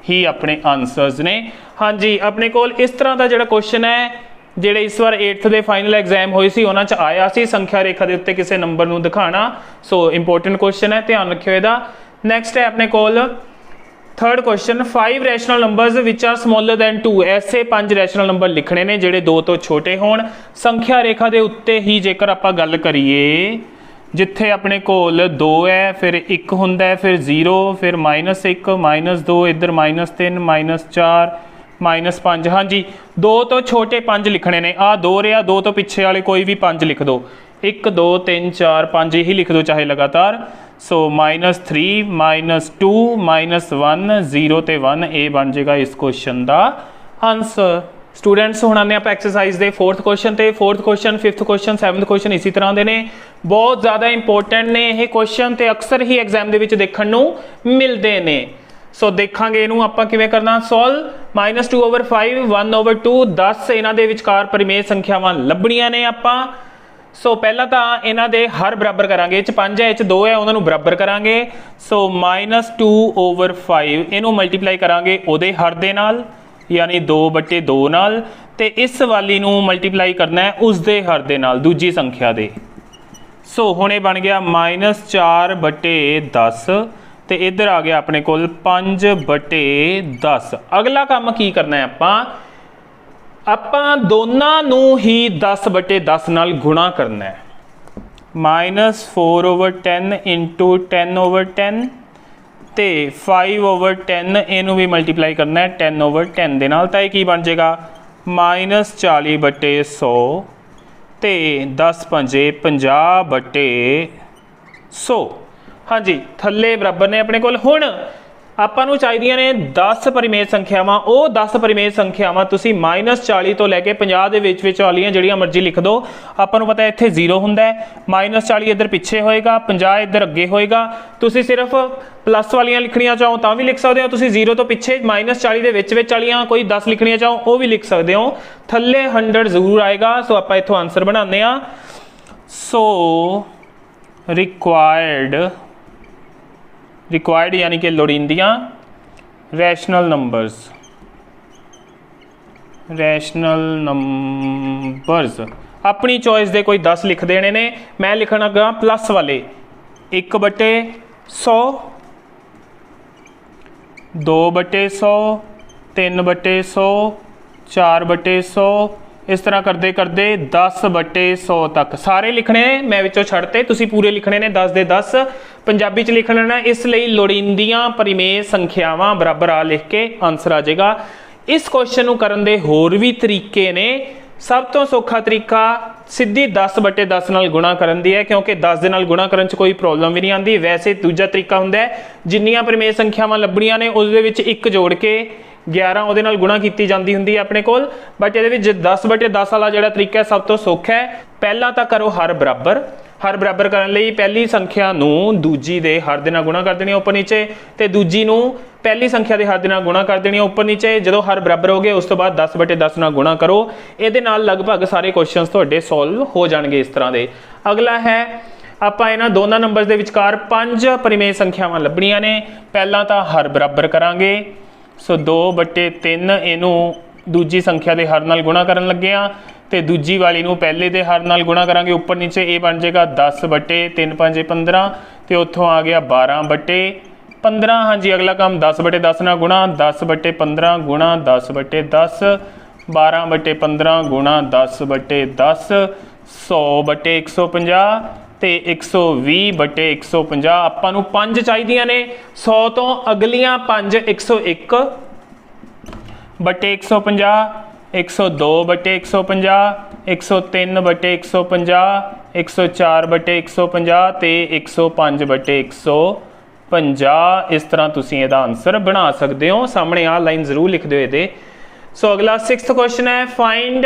ही अपने आंसर्स ने। हाँ जी अपने कोल इस तरह का जोड़ा क्वेश्चन है ਜਿਹੜੇ इस बार 8th के फाइनल एग्जाम होए सी उन्हां च आया सी संख्या रेखा के उत्ते किसी नंबर नूं दिखाना। सो इंपोर्टेंट क्वेश्चन है ध्यान रखियो इहदा। नैक्सट है अपने कोल third question 5 rational numbers which are smaller than 2। ऐसे 5 रैशनल नंबर लिखने ने जिहड़े 2 तो छोटे होण। संख्या रेखा के उत्ते ही जेकर आपां गल करिए जिथे अपने कोल 2 है फिर 1 हुंदा है फिर 0 फिर -1 -2 इधर -3 -4 -5। हाँ जी 2 तो छोटे 5 लिखने ने। आ 2 रहा 2 तो पिछे वाले कोई भी 5 लिख दो 1 2 3 4 5 ही लिख दो चाहे लगातार। सो -3 -2 -1 0 ते 1 ये बन जाएगा इस क्वेश्चन का आंसर। स्टूडेंट्स हुण आने आप एक्सरसाइज के 4th क्वेश्चन ते 4th question 5th question 7th question इसी तरह के ने बहुत ज़्यादा इंपोर्टेंट ने ये क्वेश्चन तो अक्सर ही एग्जाम के देखने नूं मिलते हैं। सो देखांगे इनू आपां किवें करना सॉल्व। -2/5 1/2 10 इन्हां दे विचकार परिमेय संख्यावां लभणीਆਂ ने आपां। सो पहला तो इन्हां दे हर बराबर करांगे, इह 5 है इह 2 है उन्हां नूं बराबर करांगे। सो -2/5 इनू मल्टीप्लाई करांगे उहदे हर दे नाल यानी 2/2 नाल ते इस वाली नूं मल्टीप्लाई करना है उसदे हर दे नाल दूजी संख्या दे। सो हुण इह बन गया -4/10 तो इधर आ गया अपने कोल 5/10। अगला काम की करना है आपां दोनों नूं ही 10/10 नाल गुणा करना है। -4/10 इंटू 10/10 तो 5/10 इनू भी मल्टीप्लाई करना है 10/10 दे नाल। तो की बन जाएगा -40/100 तो 10 पंजे 50/100। हाँ जी थल्ले बराबर ने अपने कोल। हुण आपां नूं चाहिए ने 10 परिमेय संख्यावां। वो 10 परिमेय संख्यावां तुसीं -40 तो लैके 50 दे विच वालियां जिहड़ियां मर्जी लिख दो। आपां नूं पता है इत्थे 0 हुंदा है, -40 इधर पिछे होएगा 50 इधर अगे होएगा। तुसीं सिर्फ प्लस वालियां लिखणियां चाहो तां भी लिख सकदे हो, तुसीं 0 तो पिछे -40 दे विच वालियां कोई 10 लिखणियां चाहो वो भी लिख सकदे हो। थल्ले 100 जरूर आएगा। सो आपां इत्थों आंसर बनाने आ। सो रिक्वायर्ड यानी कि लोड़ींदियां रैशनल नंबर्स अपनी चॉइस दे कोई 10 लिख देने ने। मैं लिखना गा प्लस वाले 1/100 2/100 3/100 4/100 इस तरह करते करते 10/100 तक सारे लिखने ने, मैं विचों छड़ते, तुसी पूरे लिखने ने 10 ਦੇ 10 पंजाबी च लिखना ना। इसलिए लोड़ींदियां परिमेय संख्यावां बराबर आ लिख के आंसर आ जाएगा। इस क्वेश्चन नूं करन दे होर भी तरीके ने। सब तो सौखा तरीका सीधी 10/10 नाल गुणा करन दी है, क्योंकि 10 दे नाल गुणा करन च कोई प्रॉब्लम भी नहीं आती। वैसे दूजा तरीका हुंदा है जिन्नियां परिमेय संख्यावां लभणीਆਂ ने उसदे विच 1 जोड़ के 11 ਉਹਦੇ ਨਾਲ ਗੁਣਾ ਕੀਤੀ ਜਾਂਦੀ ਹੁੰਦੀ ਹੈ ਆਪਣੇ ਕੋਲ। बट ਇਹਦੇ ਵਿੱਚ 10/10 वाला ਜਿਹੜਾ ਤਰੀਕਾ ਹੈ ਸਭ ਤੋਂ ਸੌਖਾ ਹੈ। ਪਹਿਲਾਂ ਤਾਂ ਕਰੋ ਹਰ ਬਰਾਬਰ ਕਰਨ ਲਈ ਪਹਿਲੀ ਸੰਖਿਆ ਨੂੰ ਦੂਜੀ ਦੇ ਹਰ ਦੇ ਨਾਲ ਗੁਣਾ ਕਰ ਦੇਣੀ ਉੱਪਰ ਨੀਚੇ, ਤੇ ਦੂਜੀ ਨੂੰ ਪਹਿਲੀ ਸੰਖਿਆ ਦੇ ਹਰ ਦੇ ਨਾਲ ਗੁਣਾ ਕਰ ਦੇਣੀ ਉੱਪਰ ਨੀਚੇ। ਜਦੋਂ ਹਰ ਬਰਾਬਰ ਹੋ ਗਏ ਉਸ ਤੋਂ ਬਾਅਦ 10/10 ਨਾਲ ਗੁਣਾ ਕਰੋ। ਇਹਦੇ ਨਾਲ ਲਗਭਗ ਸਾਰੇ ਕੁਐਸਚਨਸ ਤੁਹਾਡੇ ਸੋਲਵ ਹੋ ਜਾਣਗੇ ਇਸ ਤਰ੍ਹਾਂ ਦੇ। ਅਗਲਾ ਹੈ ਆਪਾਂ ਇਹਨਾਂ ਦੋਨਾਂ ਨੰਬਰਸ ਦੇ ਵਿਚਕਾਰ 5 ਪਰਿਮੇय ਸੰਖਿਆਵਾਂ ਲੱਭਣੀਆਂ ਨੇ। ਪਹਿਲਾਂ ਤਾਂ ਹਰ ਬਰਾਬਰ ਕਰਾਂਗੇ। सो 2/3 इनू दूजी संख्या के हर नाल गुणा करन लगे हाँ, तो दूजी वाली नू पहले दे हर नाल गुणा करांगे उपर नीचे। ये बन जाएगा 10/3 5 15, तो उत्थों आ गया 12/15। हाँ जी, अगला काम 10/10 ना गुणा, 10/15 गुणा 10/10, 12/15 गुणा 10/10, 100/150 ਤੇ 120/150। ਆਪਾਂ ਨੂੰ 5 ਚਾਹੀਦੀਆਂ ਨੇ। 100 ਤੋਂ ਅਗਲੀਆਂ 5 101/150, 102/150, 103/150, 104/150 ਤੇ 105/150। ਇਸ ਤਰ੍ਹਾਂ ਤੁਸੀਂ ਇਹਦਾ ਆਨਸਰ ਬਣਾ ਸਕਦੇ ਹੋ। ਸਾਹਮਣੇ ਆ ਲਾਈਨ ਜ਼ਰੂਰ ਲਿਖ ਦਿਓ ਇਹਦੇ। ਸੋ ਅਗਲਾ 6th ਕੁਐਸਚਨ ਹੈ, find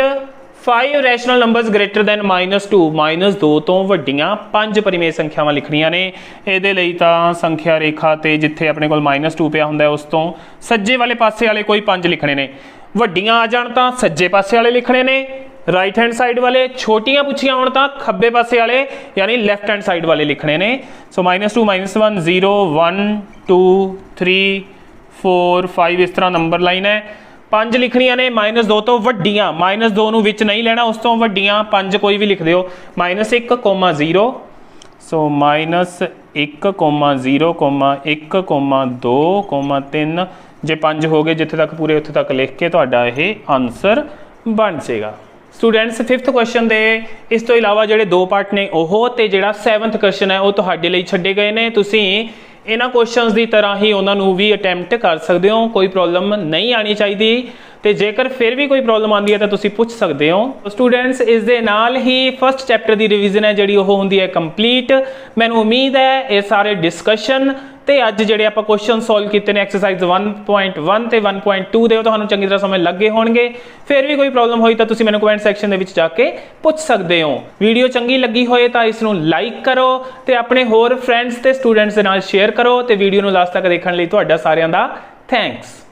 5 rational numbers greater then -2 -2 ਤੋਂ ਵੱਡੀਆਂ 5 ਪਰਿਮੇय ਸੰਖਿਆਵਾਂ ਲਿਖਣੀਆਂ ਨੇ। ਇਹਦੇ ਲਈ ਤਾਂ ਸੰਖਿਆ ਰੇਖਾ ਤੇ ਜਿੱਥੇ ਆਪਣੇ ਕੋਲ -2 ਪਿਆ ਹੁੰਦਾ ਉਸ ਤੋਂ ਸੱਜੇ ਵਾਲੇ ਪਾਸੇ ਵਾਲੇ ਕੋਈ 5 ਲਿਖਣੇ ਨੇ। ਵੱਡੀਆਂ ਆ ਜਾਣ ਤਾਂ ਸੱਜੇ ਪਾਸੇ ਵਾਲੇ ਲਿਖਣੇ ਨੇ, ਰਾਈਟ ਹੈਂਡ ਸਾਈਡ ਵਾਲੇ। ਛੋਟੀਆਂ ਪੁੱਛੀਆਂ ਹੋਣ ਤਾਂ ਖੱਬੇ ਪਾਸੇ ਵਾਲੇ ਯਾਨੀ ਲੈਫਟ ਹੈਂਡ ਸਾਈਡ ਵਾਲੇ ਲਿਖਣੇ ਨੇ। ਸੋ -2 -1 0 1 2 3 4 5 ਇਸ ਤਰ੍ਹਾਂ ਨੰਬਰ ਲਾਈਨ ਹੈ। 5 ਲਿਖਣੀਆਂ ਨੇ -2 ਤੋਂ ਵੱਡੀਆਂ। -2 ਨੂੰ ਵਿੱਚ ਨਹੀਂ ਲੈਣਾ, ਉਸ ਤੋਂ ਵੱਡੀਆਂ 5 ਕੋਈ ਵੀ ਲਿਖ ਦਿਓ। -1, -0, ਸੋ -1, -0, -1, -2, -3। ਜੇ 5 ਹੋ ਗਏ ਜਿੱਥੇ ਤੱਕ ਪੂਰੇ ਉੱਥੇ ਤੱਕ ਲਿਖ ਕੇ ਤੁਹਾਡਾ ਇਹ ਆਨਸਰ ਬਣ ਜਾਏਗਾ। ਸਟੂਡੈਂਟਸ 5th ਕੁਐਸਚਨ ਦੇ ਇਸ ਤੋਂ ਇਲਾਵਾ ਜਿਹੜੇ 2 ਪਾਰਟ ਨੇ ਉਹ ਤੇ ਜਿਹੜਾ 7th ਕੁਐਸਚਨ ਹੈ ਉਹ ਤੁਹਾਡੇ ਲਈ ਛੱਡੇ ਗਏ ਨੇ। ਤੁਸੀਂ ਇਹਨਾਂ ਕੁਐਸਚਨਸ ਦੀ ਤਰ੍ਹਾਂ ਹੀ ਉਹਨਾਂ ਨੂੰ ਵੀ ਅਟੈਂਪਟ ਕਰ ਸਕਦੇ ਹੋ, ਕੋਈ ਪ੍ਰੋਬਲਮ ਨਹੀਂ ਆਣੀ ਚਾਹੀਦੀ। ਤੇ ਜੇਕਰ ਫਿਰ ਵੀ ਕੋਈ ਪ੍ਰੋਬਲਮ ਆਉਂਦੀ ਹੈ ਤਾਂ ਤੁਸੀਂ ਪੁੱਛ ਸਕਦੇ ਹੋ। ਸਟੂਡੈਂਟਸ ਇਸ ਦੇ ਨਾਲ ਹੀ ਫਸਟ ਚੈਪਟਰ ਦੀ ਰਿਵੀਜ਼ਨ ਹੈ ਜਿਹੜੀ ਉਹ ਹੁੰਦੀ ਹੈ ਕੰਪਲੀਟ। ਮੈਨੂੰ ਉਮੀਦ ਹੈ ਇਹ ਸਾਰੇ ਡਿਸਕਸ਼ਨ ਤੇ ਅੱਜ ਜਿਹੜੇ ਆਪਾਂ ਕੁਐਸਚਨ ਸੋਲਵ ਕੀਤੇ ਨੇ ਐਕਸਰਸਾਈਜ਼ 1.1 ਤੇ 1.2 ਦੇ ਉਹ ਤੁਹਾਨੂੰ ਚੰਗੀ ਤਰ੍ਹਾਂ ਸਮਝ ਲੱਗੇ ਹੋਣਗੇ। ਫਿਰ ਵੀ ਕੋਈ ਪ੍ਰੋਬਲਮ ਹੋਈ ਤਾਂ ਤੁਸੀਂ ਮੈਨੂੰ ਕਮੈਂਟ ਸੈਕਸ਼ਨ ਦੇ ਵਿੱਚ ਜਾ ਕੇ ਪੁੱਛ ਸਕਦੇ ਹੋ। ਵੀਡੀਓ ਚੰਗੀ ਲੱਗੀ ਹੋਏ ਤਾਂ ਇਸ ਨੂੰ ਲਾਈਕ ਕਰੋ ਤੇ ਆਪਣੇ ਹੋਰ ਫਰੈਂਡਸ ਤੇ ਸਟੂਡੈਂਟਸ ਦੇ ਨਾਲ ਸ਼ੇਅਰ ਕਰੋ ਤੇ ਵੀਡੀਓ ਨੂੰ ਲਾਸਟ ਤੱਕ ਦੇਖਣ ਲਈ ਤੁਹਾਡਾ ਸਾਰਿਆਂ ਦਾ ਥੈਂਕਸ।